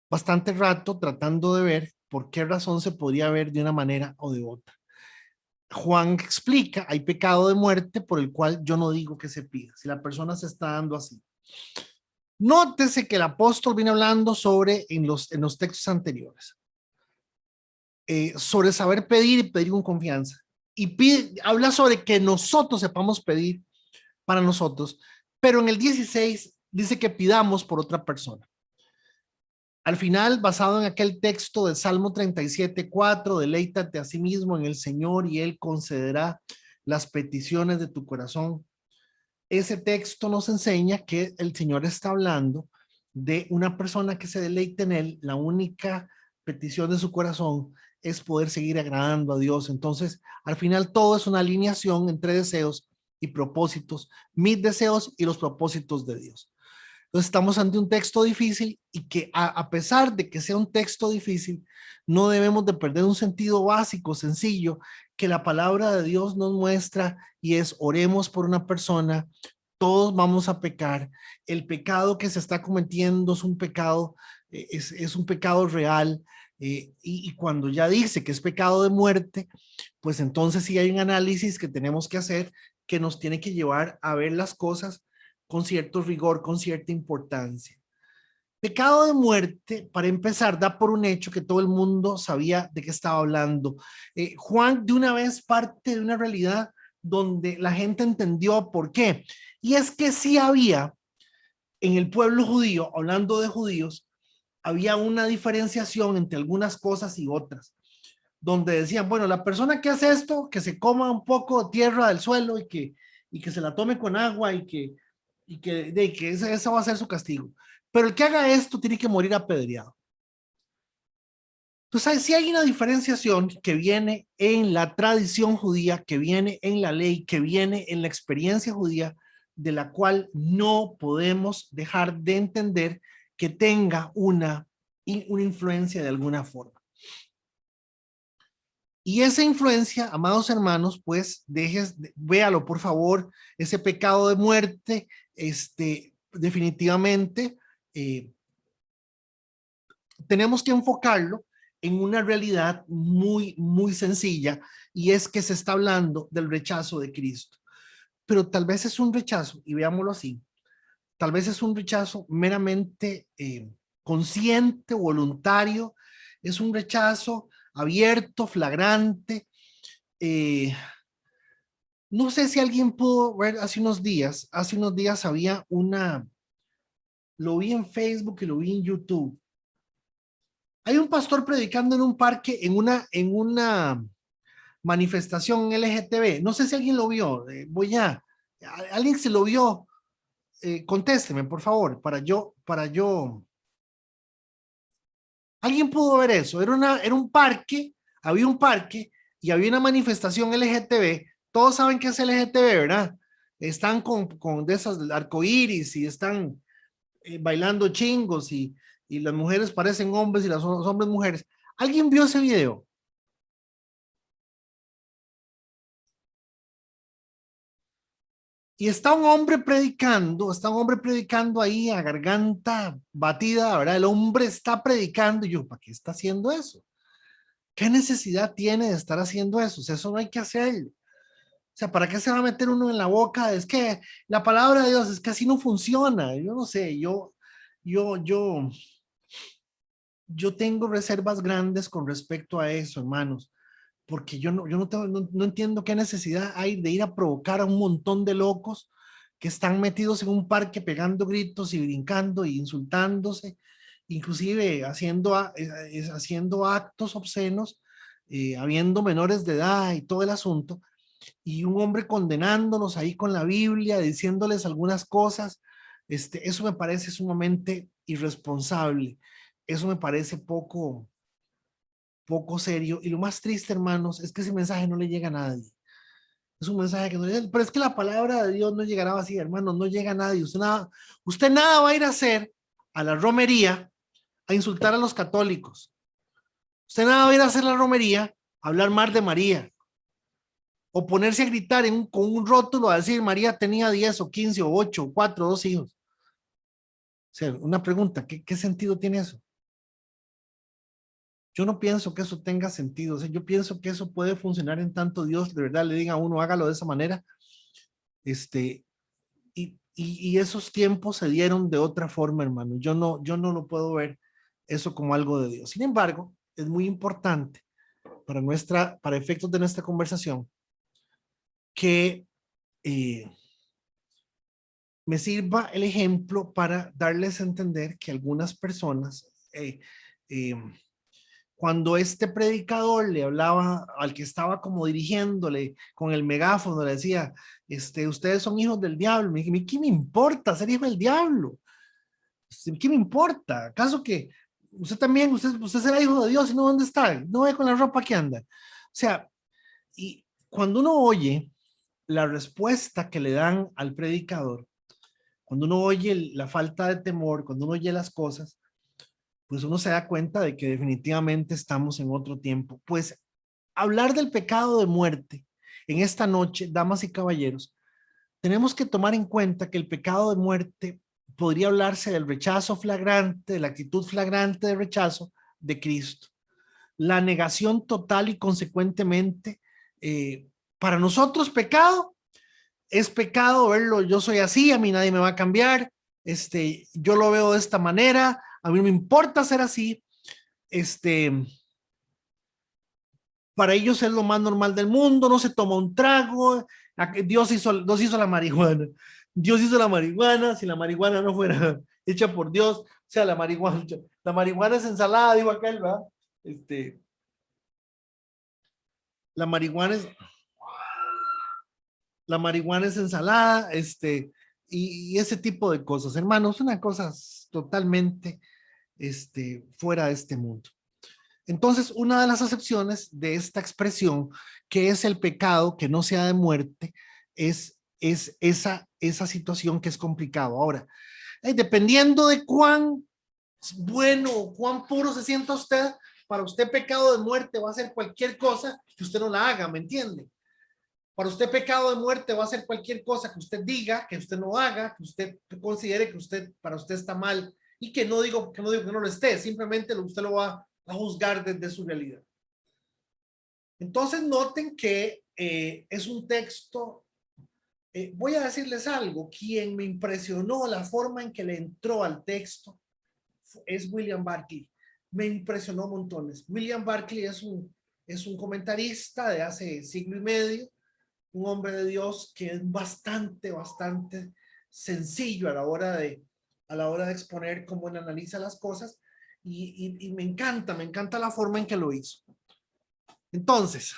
bastante rato tratando de ver por qué razón se podría ver de una manera o de otra. Juan explica, hay pecado de muerte por el cual yo no digo que se pida, si la persona se está dando así. Nótese que el apóstol viene hablando en los textos anteriores, sobre saber pedir y pedir con confianza. Y habla sobre que nosotros sepamos pedir para nosotros, pero en el 16 dice que pidamos por otra persona. Al final, basado en aquel texto del Salmo 37:4, deleítate a sí mismo en el Señor y Él concederá las peticiones de tu corazón. Ese texto nos enseña que el Señor está hablando de una persona que se deleite en Él. La única petición de su corazón es poder seguir agradando a Dios. Entonces, al final todo es una alineación entre deseos y propósitos, mis deseos y los propósitos de Dios. Entonces estamos ante un texto difícil y que a pesar de que sea un texto difícil, no debemos de perder un sentido básico, sencillo, que la palabra de Dios nos muestra y es oremos por una persona, todos vamos a pecar, el pecado que se está cometiendo es un pecado, es un pecado real, y cuando ya dice que es pecado de muerte, pues entonces sí hay un análisis que tenemos que hacer que nos tiene que llevar a ver las cosas con cierto rigor, con cierta importancia. Pecado de muerte, para empezar, da por un hecho que todo el mundo sabía de qué estaba hablando. Juan de una vez parte de una realidad donde la gente entendió por qué. Y es que sí había en el pueblo judío, hablando de judíos, había una diferenciación entre algunas cosas y otras, donde decían, bueno, la persona que hace esto, que se coma un poco de tierra del suelo y que se la tome con agua y que ese va a ser su castigo. Pero el que haga esto tiene que morir apedreado. Entonces, sí hay una diferenciación que viene en la tradición judía, que viene en la ley, que viene en la experiencia judía, de la cual no podemos dejar de entender que tenga una influencia de alguna forma. Y esa influencia, amados hermanos, pues véalo por favor, ese pecado de muerte, definitivamente tenemos que enfocarlo en una realidad muy, muy sencilla, y es que se está hablando del rechazo de Cristo. Pero tal vez es un rechazo, y veámoslo así, tal vez es un rechazo meramente consciente, voluntario, es un rechazo abierto, flagrante. No sé si alguien pudo ver hace unos días había lo vi en Facebook y lo vi en YouTube. Hay un pastor predicando en un parque, en una manifestación LGTB. No sé si alguien lo vio. ¿Alguien se lo vio? Contésteme, por favor, para yo. ¿Alguien pudo ver eso? Era un parque, había un parque y había una manifestación LGTB, todos saben qué es LGTB, ¿verdad? Están con de esas arcoíris y están bailando chingos y las mujeres parecen hombres y los hombres mujeres. ¿Alguien vio ese video? Y está un hombre predicando ahí a garganta batida, ¿verdad? El hombre está predicando y yo, ¿para qué está haciendo eso? ¿Qué necesidad tiene de estar haciendo eso? O sea, eso no hay que hacerlo. O sea, ¿para qué se va a meter uno en la boca? Es que la palabra de Dios es que así no funciona. Yo no sé, yo, yo tengo reservas grandes con respecto a eso, hermanos, porque no entiendo qué necesidad hay de ir a provocar a un montón de locos que están metidos en un parque pegando gritos y brincando y insultándose, inclusive haciendo actos obscenos, habiendo menores de edad y todo el asunto, y un hombre condenándolos ahí con la Biblia, diciéndoles algunas cosas. Eso me parece sumamente irresponsable. Eso me parece poco serio. Y lo más triste, hermanos, es que ese mensaje no le llega a nadie. Es un mensaje que no le llega. Pero es que la palabra de Dios no llegará así, hermanos, no llega a nadie. Usted nada va a ir a hacer a la romería a insultar a los católicos. Usted nada va a ir a hacer a la romería a hablar mal de María. O ponerse a gritar con un rótulo a decir María tenía 10 o 15 o 8 o 4 o 2 hijos. O sea, una pregunta, ¿qué sentido tiene eso? Yo no pienso que eso tenga sentido. O sea, yo pienso que eso puede funcionar en tanto Dios de verdad le diga a uno, hágalo de esa manera. Y esos tiempos se dieron de otra forma, hermano. Yo no lo puedo ver eso como algo de Dios. Sin embargo, es muy importante para efectos de nuestra conversación que me sirva el ejemplo para darles a entender que algunas personas, cuando este predicador le hablaba al que estaba como dirigiéndole con el megáfono, le decía, ustedes son hijos del diablo. Me dije, ¿qué me importa ser hijo del diablo? ¿Qué me importa? ¿Acaso que usted también, usted será hijo de Dios y no dónde está? No ve con la ropa que anda. O sea, y cuando uno oye la respuesta que le dan al predicador, cuando uno oye la falta de temor, cuando uno oye las cosas, pues uno se da cuenta de que definitivamente estamos en otro tiempo. Pues hablar del pecado de muerte en esta noche, damas y caballeros, tenemos que tomar en cuenta que el pecado de muerte podría hablarse del rechazo flagrante, de la actitud flagrante de rechazo de Cristo. La negación total y consecuentemente, para nosotros pecado es pecado verlo, yo soy así, a mí nadie me va a cambiar, yo lo veo de esta manera, a mí no me importa ser así, para ellos es lo más normal del mundo, no se toma un trago, Dios hizo la marihuana, si la marihuana no fuera hecha por Dios, o sea, la marihuana es ensalada, digo aquel, ¿verdad? La marihuana es ensalada, y ese tipo de cosas, hermanos, una cosa totalmente, fuera de este mundo. Entonces, una de las acepciones de esta expresión, que es el pecado que no sea de muerte, es esa situación que es complicado. Ahora, dependiendo de cuán bueno, cuán puro se sienta usted, para usted pecado de muerte va a ser cualquier cosa que usted no la haga, ¿me entiende? Para usted pecado de muerte va a ser cualquier cosa que usted diga, que usted no haga, que usted considere que para usted está mal, y que no digo que no lo esté, simplemente usted lo va a juzgar desde su realidad. Entonces noten que es un texto, voy a decirles algo, quien me impresionó la forma en que le entró al texto es William Barclay. Me impresionó montones. William Barclay es un comentarista de hace siglo y medio, un hombre de Dios que es bastante sencillo a la hora de exponer cómo él analiza las cosas, y me encanta la forma en que lo hizo. Entonces,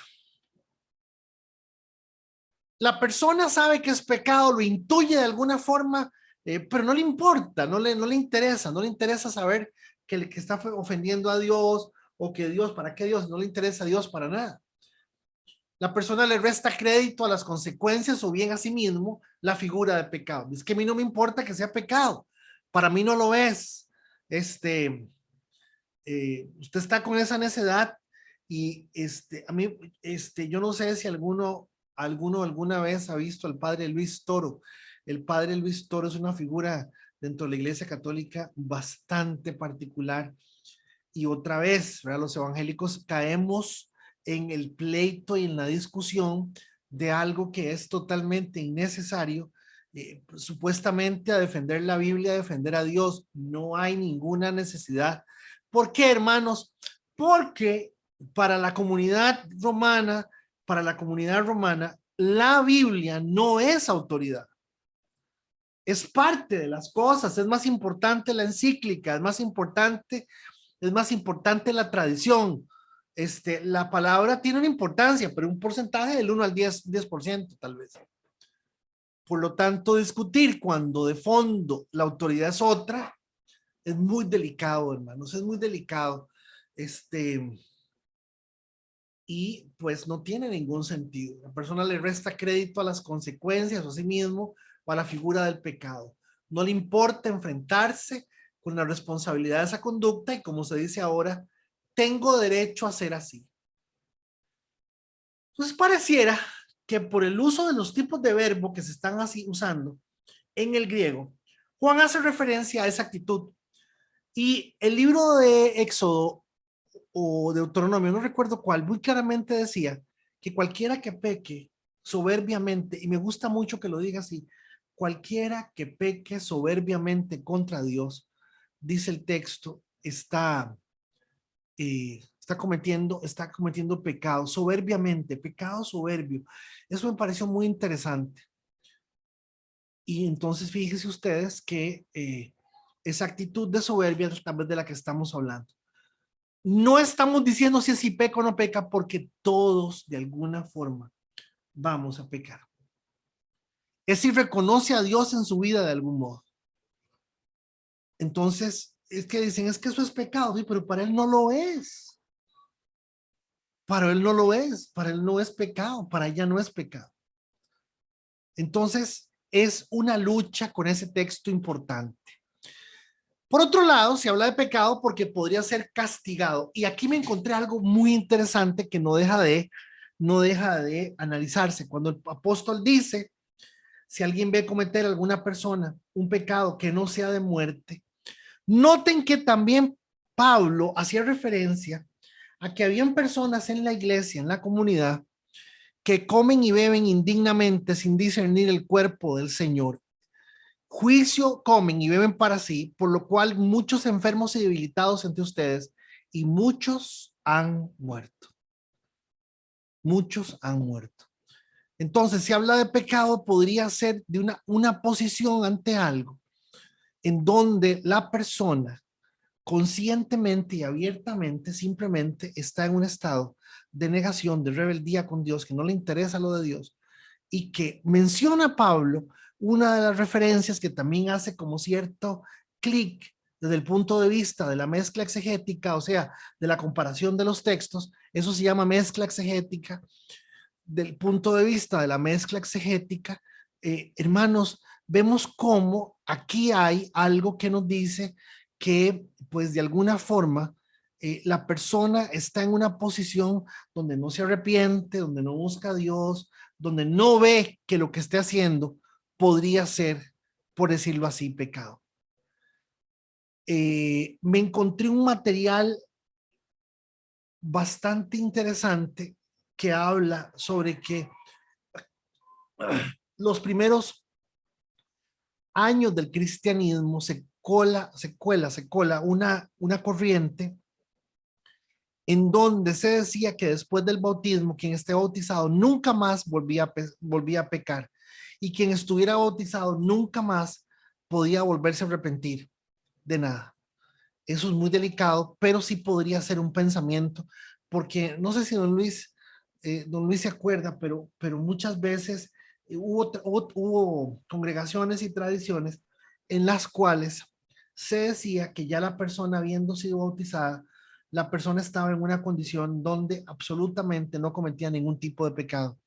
la persona sabe que es pecado, lo intuye de alguna forma, pero no le importa, no le interesa saber que está ofendiendo a Dios, o que Dios, ¿para qué Dios? No le interesa a Dios para nada. la persona le resta crédito a las consecuencias o bien a sí mismo la figura de pecado. Es que a mí no me importa que sea pecado, para mí no lo es. Usted está con esa necedad y a mí, yo no sé si alguno alguna vez ha visto al padre Luis Toro. El padre Luis Toro es una figura dentro de la Iglesia Católica bastante particular. Y otra vez, ¿verdad? Los evangélicos caemos en el pleito y en la discusión de algo que es totalmente innecesario, supuestamente a defender la Biblia, a defender a Dios. No hay ninguna necesidad. ¿Por qué, hermanos? Porque para la comunidad romana, la Biblia no es autoridad. Es parte de las cosas, es más importante la encíclica, es más importante la tradición. La palabra tiene una importancia, pero un porcentaje del 1 al 10% tal vez. Por lo tanto, discutir cuando de fondo la autoridad es otra, es muy delicado, hermanos, es muy delicado. Y pues no tiene ningún sentido. La persona le resta crédito a las consecuencias o a sí mismo o a la figura del pecado. No le importa enfrentarse con la responsabilidad de esa conducta y, como se dice ahora, tengo derecho a ser así. Entonces pareciera que por el uso de los tipos de verbo que se están así usando en el griego, Juan hace referencia a esa actitud. Y el libro de Éxodo o Deuteronomio, no recuerdo cuál, muy claramente decía que cualquiera que peque soberbiamente, y me gusta mucho que lo diga así, cualquiera que peque soberbiamente contra Dios, dice el texto, está cometiendo pecado soberbiamente, pecado soberbio. Eso me pareció muy interesante. Y entonces fíjense ustedes que esa actitud de soberbia es tal vez de la que estamos hablando. No estamos diciendo si peca o no peca, porque todos de alguna forma vamos a pecar. Es si reconoce a Dios en su vida de algún modo. Entonces, es que dicen, es que eso es pecado, sí, pero para él no lo es. Para él no lo es, para él no es pecado, para ella no es pecado. Entonces, es una lucha con ese texto importante. Por otro lado, se habla de pecado porque podría ser castigado. Y aquí me encontré algo muy interesante que no deja de analizarse. Cuando el apóstol dice, si alguien ve cometer a alguna persona un pecado que no sea de muerte, noten que también Pablo hacía referencia a que habían personas en la iglesia, en la comunidad, que comen y beben indignamente sin discernir el cuerpo del Señor. Juicio comen y beben para sí, por lo cual muchos enfermos y debilitados entre ustedes, y muchos han muerto. Muchos han muerto. Entonces, si habla de pecado, podría ser de una posición ante algo en donde la persona conscientemente y abiertamente simplemente está en un estado de negación, de rebeldía con Dios, que no le interesa lo de Dios, y que menciona Pablo una de las referencias que también hace como cierto clic desde el punto de vista de la mezcla exegética, o sea, de la comparación de los textos. Eso se llama mezcla exegética. Del punto de vista de la mezcla exegética, hermanos, vemos cómo aquí hay algo que nos dice que, pues, de alguna forma, la persona está en una posición donde no se arrepiente, donde no busca a Dios, donde no ve que lo que esté haciendo podría ser, por decirlo así, pecado. Me encontré un material bastante interesante que habla sobre que los primeros años del cristianismo se cuela una corriente en donde se decía que después del bautismo, quien esté bautizado nunca más volvía a pecar, y quien estuviera bautizado nunca más podía volverse a arrepentir de nada. Eso es muy delicado, pero sí podría ser un pensamiento, porque no sé si don Luis se acuerda, pero muchas veces hubo congregaciones y tradiciones en las cuales se decía que ya la persona, habiendo sido bautizada, la persona estaba en una condición donde absolutamente no cometía ningún tipo de pecado.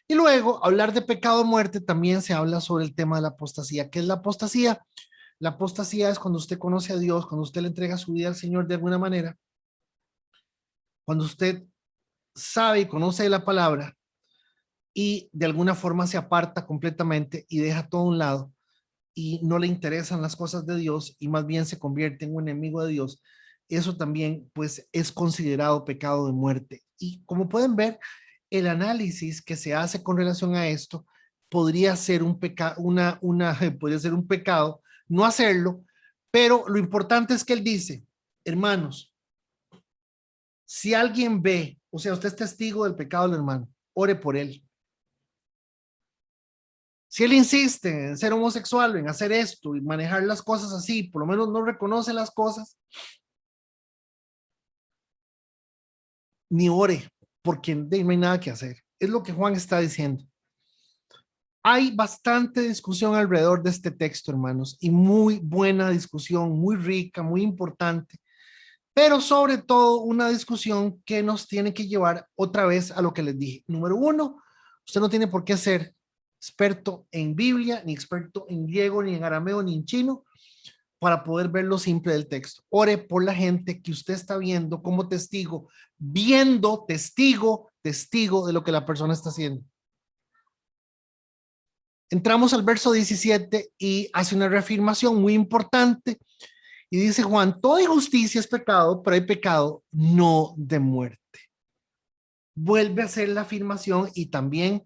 Y luego, hablar de pecado de muerte, también se habla sobre el tema de la apostasía. ¿Qué es la apostasía? La apostasía es cuando usted conoce a Dios, cuando usted le entrega su vida al Señor de alguna manera, cuando usted sabe y conoce la palabra y de alguna forma se aparta completamente y deja todo a un lado y no le interesan las cosas de Dios y más bien se convierte en un enemigo de Dios. Eso también pues es considerado pecado de muerte. Y como pueden ver, el análisis que se hace con relación a esto podría ser un pecado, podría ser un pecado no hacerlo, pero lo importante es que él dice, hermanos, si alguien ve, o sea, usted es testigo del pecado del hermano, ore por él. Si él insiste en ser homosexual, en hacer esto y manejar las cosas así, por lo menos no reconoce las cosas, ni ore, porque no hay nada que hacer. Es lo que Juan está diciendo. Hay bastante discusión alrededor de este texto, hermanos, y muy buena discusión, muy rica, muy importante, pero sobre todo una discusión que nos tiene que llevar otra vez a lo que les dije. Número uno, usted no tiene por qué ser experto en Biblia, ni experto en griego, ni en arameo, ni en chino, para poder ver lo simple del texto. Ore por la gente que usted está viendo como testigo, viendo testigo de lo que la persona está haciendo. Entramos al verso 17 y hace una reafirmación muy importante y dice Juan, toda injusticia es pecado, pero hay pecado no de muerte. Vuelve a hacer la afirmación y también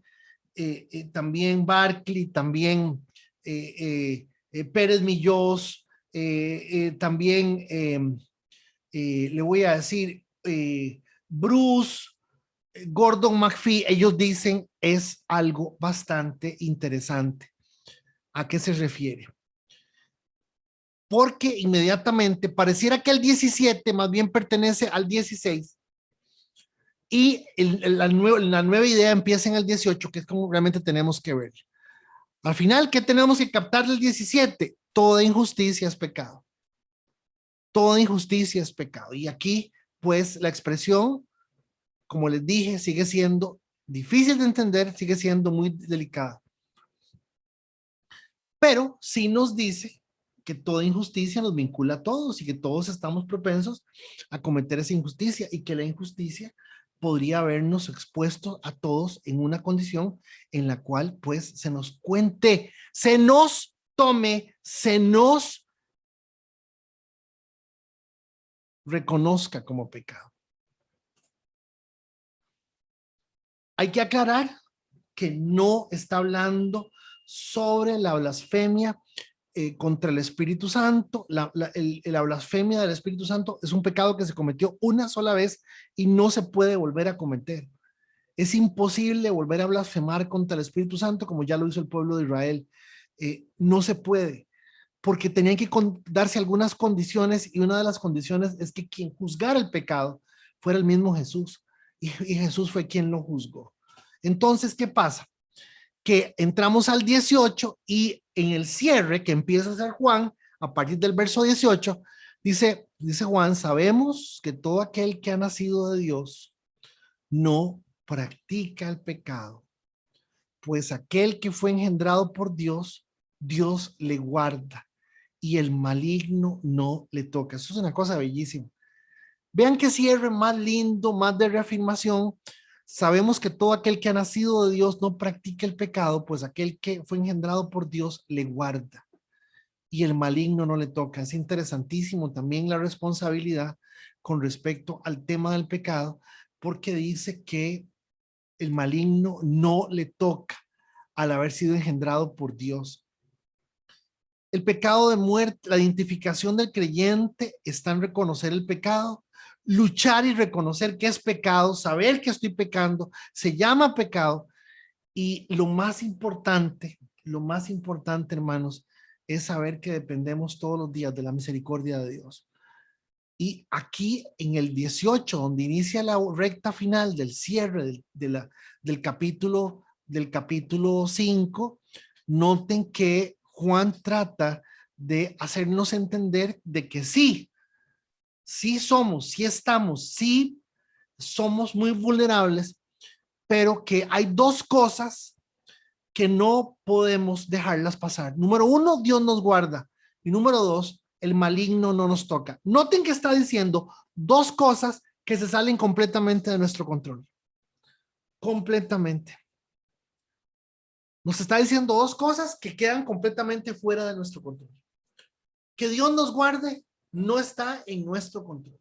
también Barclay, también Pérez Millós, también le voy a decir Bruce, Gordon McPhee, ellos dicen es algo bastante interesante. ¿A qué se refiere? Porque inmediatamente pareciera que el 17 más bien pertenece al 16 y la nueva idea empieza en el 18, que es como realmente tenemos que ver. Al final, ¿qué tenemos que captar del 17? Toda injusticia es pecado. Toda injusticia es pecado. Y aquí, pues, la expresión, como les dije, sigue siendo difícil de entender, sigue siendo muy delicada. Pero sí nos dice que toda injusticia nos vincula a todos y que todos estamos propensos a cometer esa injusticia y que la injusticia podría habernos expuesto a todos en una condición en la cual pues se nos cuente, se nos tome, se nos reconozca como pecado. Hay que aclarar que no está hablando sobre la blasfemia contra el Espíritu Santo. La blasfemia del Espíritu Santo es un pecado que se cometió una sola vez y no se puede volver a cometer. Es imposible volver a blasfemar contra el Espíritu Santo como ya lo hizo el pueblo de Israel. No se puede, porque tenían que darse algunas condiciones y una de las condiciones es que quien juzgara el pecado fuera el mismo Jesús y Jesús fue quien lo juzgó. Entonces, ¿qué pasa? Que entramos al 18 y en el cierre que empieza a hacer Juan, a partir del verso 18, dice Juan, sabemos que todo aquel que ha nacido de Dios no practica el pecado, pues aquel que fue engendrado por Dios, Dios le guarda y el maligno no le toca. Eso es una cosa bellísima. Vean qué cierre más lindo, más de reafirmación. Sabemos que todo aquel que ha nacido de Dios no practica el pecado, pues aquel que fue engendrado por Dios le guarda y el maligno no le toca. Es interesantísimo también la responsabilidad con respecto al tema del pecado, porque dice que el maligno no le toca al haber sido engendrado por Dios. El pecado de muerte, la identificación del creyente está en reconocer el pecado, luchar y reconocer que es pecado, saber que estoy pecando, se llama pecado. Y lo más importante, hermanos, es saber que dependemos todos los días de la misericordia de Dios. Y aquí en el 18, donde inicia la recta final del cierre del capítulo 5, noten que Juan trata de hacernos entender de que sí, Sí somos, sí estamos, sí somos muy vulnerables, pero que hay dos cosas que no podemos dejarlas pasar. Número uno, Dios nos guarda. Y número dos, el maligno no nos toca. Noten que está diciendo dos cosas que se salen completamente de nuestro control. Completamente. Nos está diciendo dos cosas que quedan completamente fuera de nuestro control. Que Dios nos guarde no está en nuestro control.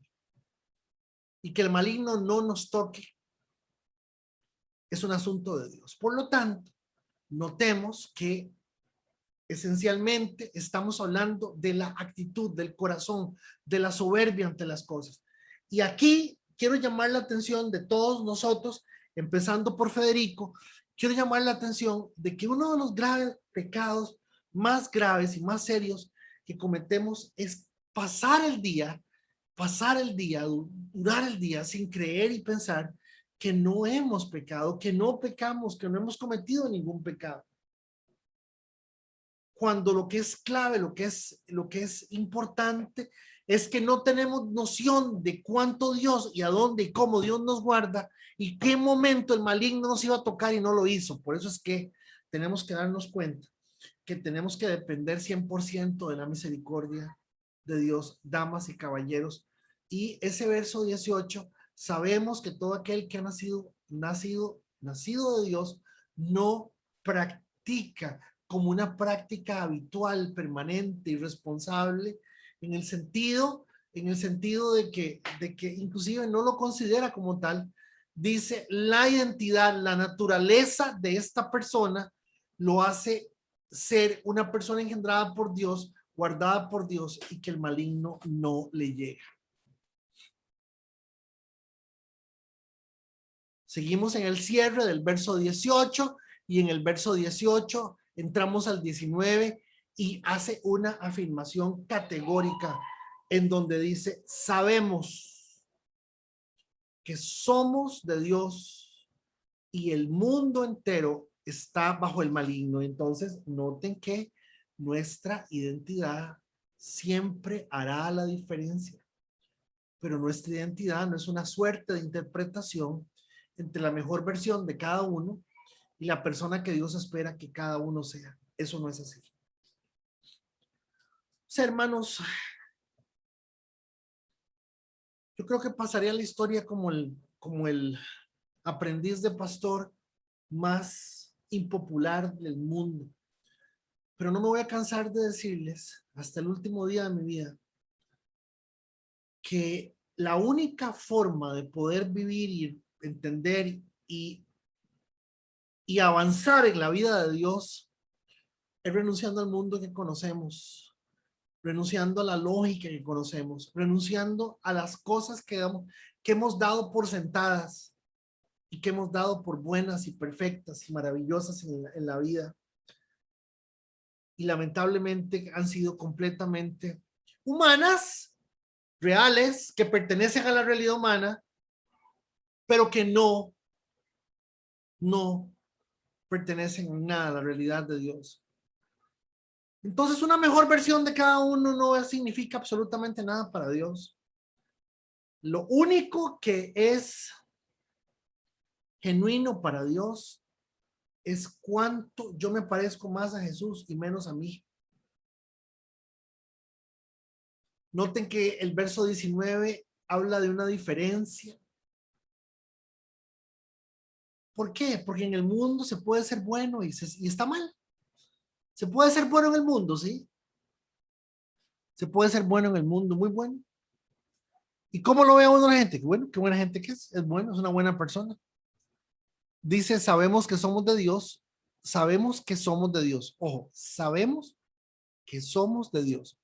Y que el maligno no nos toque es un asunto de Dios. Por lo tanto, notemos que esencialmente estamos hablando de la actitud, del corazón, de la soberbia ante las cosas. Y aquí quiero llamar la atención de todos nosotros, empezando por Federico, quiero llamar la atención de que uno de los graves pecados más graves y más serios que cometemos es pasar el día, durar el día sin creer y pensar que no hemos pecado, que no pecamos, que no hemos cometido ningún pecado. Cuando lo que es clave, lo que es importante es que no tenemos noción de cuánto Dios y a dónde y cómo Dios nos guarda y qué momento el maligno nos iba a tocar y no lo hizo. Por eso es que tenemos que darnos cuenta que tenemos que depender 100% de la misericordia de Dios, damas y caballeros. Y ese verso 18, sabemos que todo aquel que ha nacido de Dios no practica como una práctica habitual, permanente y responsable, en el sentido de que inclusive no lo considera como tal. Dice, la identidad, la naturaleza de esta persona lo hace ser una persona engendrada por Dios, guardada por Dios, y que el maligno no le llega. Seguimos en el cierre del verso 18 y en el verso 18 entramos al 19 y hace una afirmación categórica en donde dice, sabemos que somos de Dios y el mundo entero está bajo el maligno. Entonces, noten que nuestra identidad siempre hará la diferencia, pero nuestra identidad no es una suerte de interpretación entre la mejor versión de cada uno y la persona que Dios espera que cada uno sea. Eso no es así. O sea, hermanos, yo creo que pasaría la historia como el aprendiz de pastor más impopular del mundo. Pero no me voy a cansar de decirles hasta el último día de mi vida que la única forma de poder vivir y entender y avanzar en la vida de Dios es renunciando al mundo que conocemos, renunciando a la lógica que conocemos, renunciando a las cosas que hemos dado por sentadas y que hemos dado por buenas y perfectas y maravillosas en la vida. Y lamentablemente han sido completamente humanas, reales, que pertenecen a la realidad humana, pero que no pertenecen en nada a la realidad de Dios. Entonces, una mejor versión de cada uno no significa absolutamente nada para Dios. Lo único que es genuino para Dios es cuánto yo me parezco más a Jesús y menos a mí. Noten que el verso 19 habla de una diferencia. ¿Por qué? Porque en el mundo se puede ser bueno y está mal. Se puede ser bueno en el mundo, ¿sí? Se puede ser bueno en el mundo, muy bueno. ¿Y cómo lo ve uno la gente? Bueno, qué buena gente que es bueno, es una buena persona. Dice, sabemos que somos de Dios, sabemos que somos de Dios. Ojo, sabemos que somos de Dios.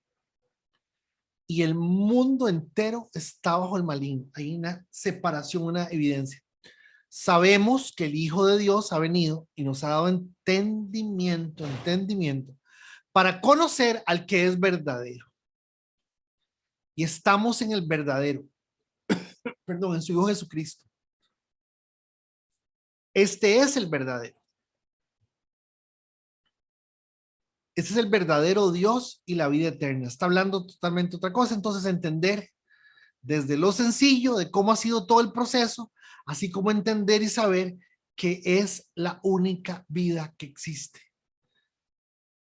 Y el mundo entero está bajo el maligno. Hay una separación, una evidencia. Sabemos que el Hijo de Dios ha venido y nos ha dado entendimiento para conocer al que es verdadero. Y estamos en el verdadero, perdón, en su Hijo Jesucristo. Este es el verdadero. Este es el verdadero Dios y la vida eterna. Está hablando totalmente otra cosa. Entonces, entender desde lo sencillo de cómo ha sido todo el proceso, así como entender y saber que es la única vida que existe.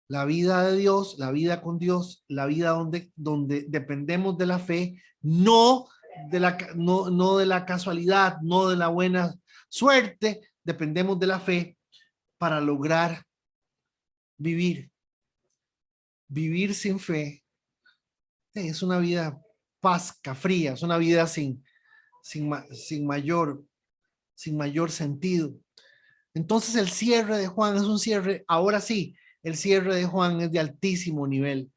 La vida de Dios, la vida con Dios, la vida donde dependemos de la fe, no de la casualidad, no de la buena suerte, dependemos de la fe para lograr vivir. Vivir sin fe es una vida pasca, fría, es una vida sin mayor sentido. Entonces el cierre de Juan es un cierre, ahora sí, el cierre de Juan es de altísimo nivel,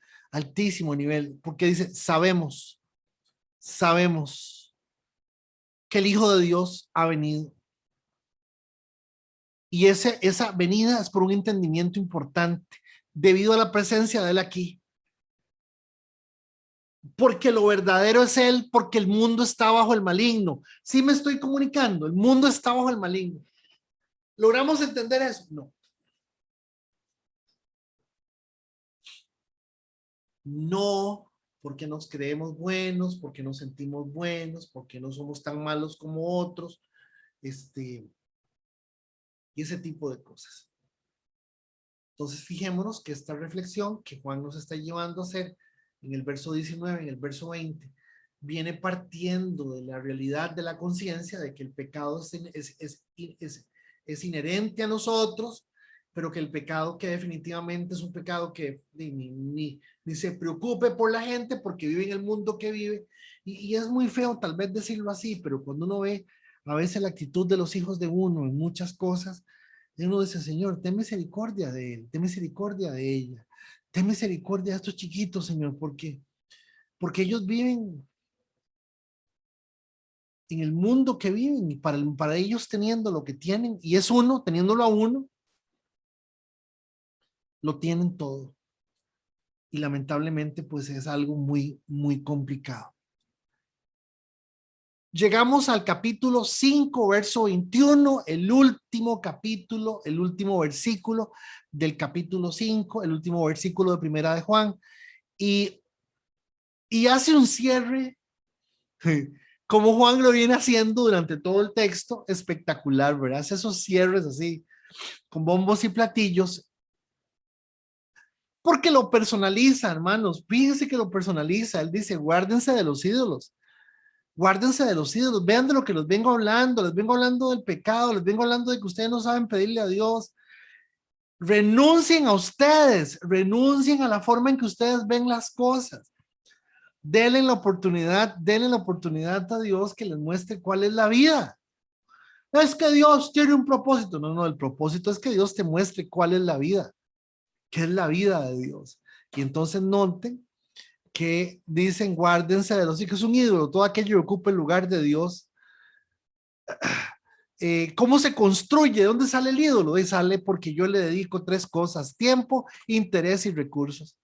porque dice, sabemos que el Hijo de Dios ha venido. Y esa venida es por un entendimiento importante, debido a la presencia de él aquí. Porque lo verdadero es él, porque el mundo está bajo el maligno. ¿Sí me estoy comunicando? El mundo está bajo el maligno. ¿Logramos entender eso? No. No, porque nos creemos buenos, porque nos sentimos buenos, porque no somos tan malos como otros, y ese tipo de cosas. Entonces, fijémonos que esta reflexión que Juan nos está llevando a hacer en el verso 19, en el verso 20, viene partiendo de la realidad de la conciencia de que el pecado es inherente a nosotros, pero que el pecado que definitivamente es un pecado que ni se preocupe por la gente porque vive en el mundo que vive. Y es muy feo tal vez decirlo así, pero cuando uno ve a veces la actitud de los hijos de uno en muchas cosas, uno dice, Señor, ten misericordia de él, ten misericordia de ella, ten misericordia de estos chiquitos, Señor, porque ellos viven en el mundo que viven y para ellos teniendo lo que tienen, y es uno, teniéndolo a uno, lo tienen todo. Y lamentablemente pues es algo muy, muy complicado. Llegamos al capítulo 5, verso 21, el último capítulo, el último versículo del capítulo 5, el último versículo de Primera de Juan, y hace un cierre, como Juan lo viene haciendo durante todo el texto, espectacular, ¿verdad? Hace esos cierres así, con bombos y platillos, porque lo personaliza, hermanos. Fíjense que lo personaliza. Él dice, guárdense de los ídolos. Guárdense de los ídolos. Vean de lo que les vengo hablando. Les vengo hablando del pecado. Les vengo hablando de que ustedes no saben pedirle a Dios. Renuncien a ustedes. Renuncien a la forma en que ustedes ven las cosas. Denle la oportunidad a Dios que les muestre cuál es la vida. No es que Dios tiene un propósito. No, el propósito es que Dios te muestre cuál es la vida. ¿Qué es la vida de Dios? Y entonces noten que dicen guárdense de los hijos, es un ídolo, todo aquello que ocupa el lugar de Dios. ¿Cómo se construye? ¿De dónde sale el ídolo? Y sale porque yo le dedico 3 cosas: tiempo, interés y recursos.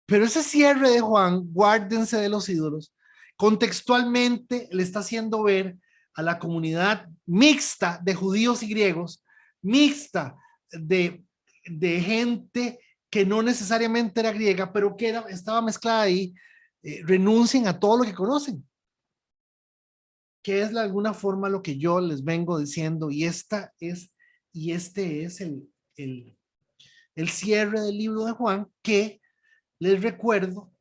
Pero ese cierre de Juan, guárdense de los ídolos, contextualmente le está haciendo ver a la comunidad mixta de judíos y griegos, mixta de gente que no necesariamente era griega, pero que estaba mezclada ahí, renuncien a todo lo que conocen, que es de alguna forma lo que yo les vengo diciendo, y este es el cierre del libro de Juan, que les recuerdo,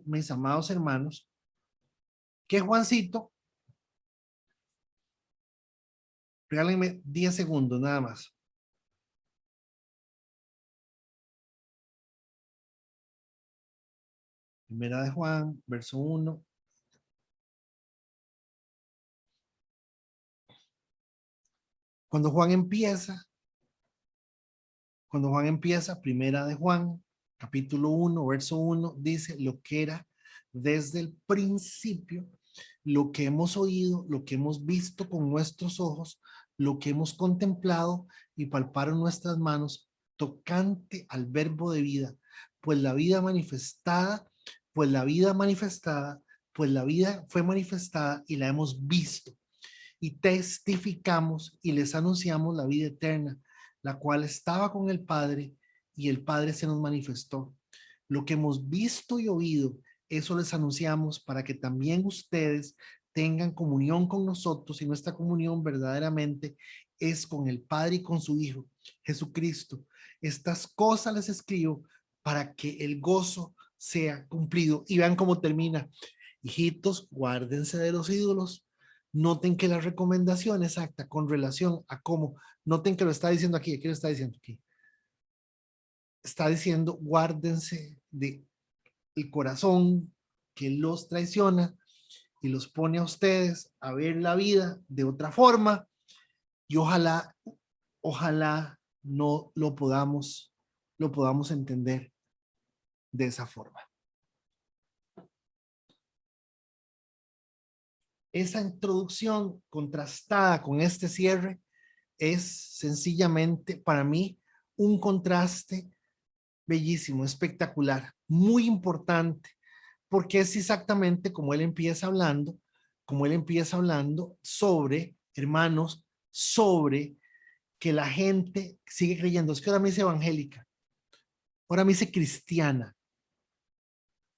mis amados hermanos, que Juancito, regálenme 10 segundos nada más. Primera de Juan, verso 1. Cuando Juan empieza, Primera de Juan, capítulo 1, verso 1, dice lo que era desde el principio, lo que hemos oído, lo que hemos visto con nuestros ojos, lo que hemos contemplado y palparon nuestras manos tocante al verbo de vida, pues la vida fue manifestada y la hemos visto y testificamos y les anunciamos la vida eterna, la cual estaba con el Padre y el Padre se nos manifestó. Lo que hemos visto y oído, eso les anunciamos para que también ustedes tengan comunión con nosotros, y nuestra comunión verdaderamente es con el Padre y con su Hijo, Jesucristo. Estas cosas les escribo para que el gozo sea cumplido. Y vean cómo termina. Hijitos, guárdense de los ídolos. Noten que la recomendación exacta con relación a cómo, noten que lo está diciendo aquí. ¿Qué lo está diciendo aquí? Está diciendo, guárdense de el corazón que los traiciona y los pone a ustedes a ver la vida de otra forma, y ojalá no lo podamos entender de esa forma. Esa introducción contrastada con este cierre es sencillamente para mí un contraste bellísimo, espectacular, muy importante, porque es exactamente como él empieza hablando sobre, hermanos, sobre que la gente sigue creyendo. Es que ahora me dice evangélica, ahora me dice cristiana,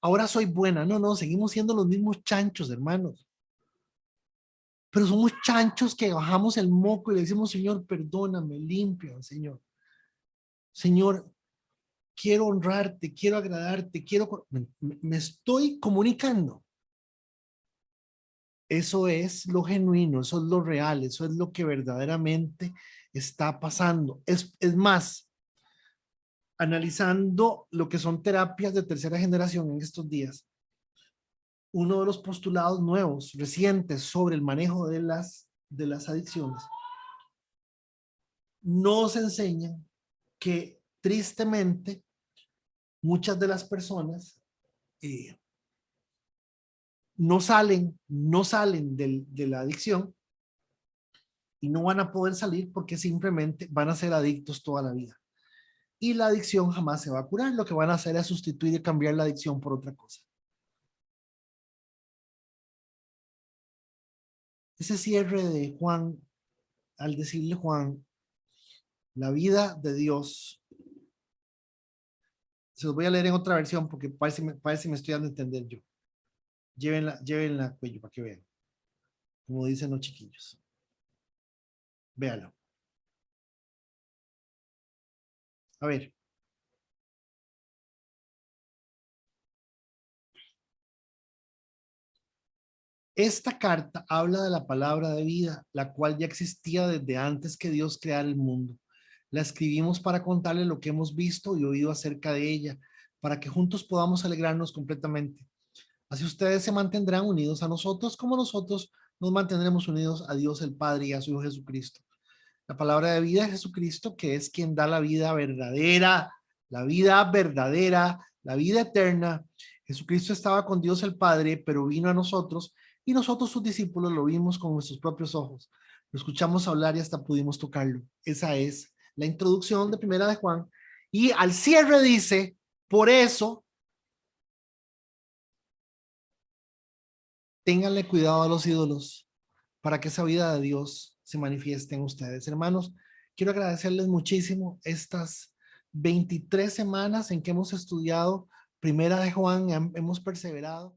ahora soy buena. No, seguimos siendo los mismos chanchos, hermanos. Pero somos chanchos que bajamos el moco y le decimos, Señor, perdóname, limpia, Señor. Señor, quiero honrarte, quiero agradarte, me estoy comunicando. Eso es lo genuino, eso es lo real, eso es lo que verdaderamente está pasando. Es más, analizando lo que son terapias de tercera generación en estos días, uno de los postulados nuevos, recientes, sobre el manejo de las adicciones, nos enseñan que tristemente muchas de las personas no salen de la adicción, y no van a poder salir porque simplemente van a ser adictos toda la vida. Y la adicción jamás se va a curar. Lo que van a hacer es sustituir y cambiar la adicción por otra cosa. Ese cierre de Juan, al decirle Juan, la vida de Dios, se los voy a leer en otra versión porque parece me estoy dando a entender yo. Llévenla cuello para que vean. Como dicen los chiquillos. Véanlo. A ver. Esta carta habla de la palabra de vida, la cual ya existía desde antes que Dios creara el mundo. La escribimos para contarles lo que hemos visto y oído acerca de ella, para que juntos podamos alegrarnos completamente. Así ustedes se mantendrán unidos a nosotros, como nosotros nos mantendremos unidos a Dios el Padre y a su Hijo Jesucristo. La palabra de vida es Jesucristo, que es quien da la vida verdadera, la vida eterna. Jesucristo estaba con Dios el Padre, pero vino a nosotros, y nosotros, sus discípulos, lo vimos con nuestros propios ojos. Lo escuchamos hablar y hasta pudimos tocarlo. Esa es la introducción de Primera de Juan. Y al cierre dice, por eso, ténganle cuidado a los ídolos, para que esa vida de Dios se manifieste en ustedes. Hermanos, quiero agradecerles muchísimo estas 23 semanas en que hemos estudiado Primera de Juan, hemos perseverado.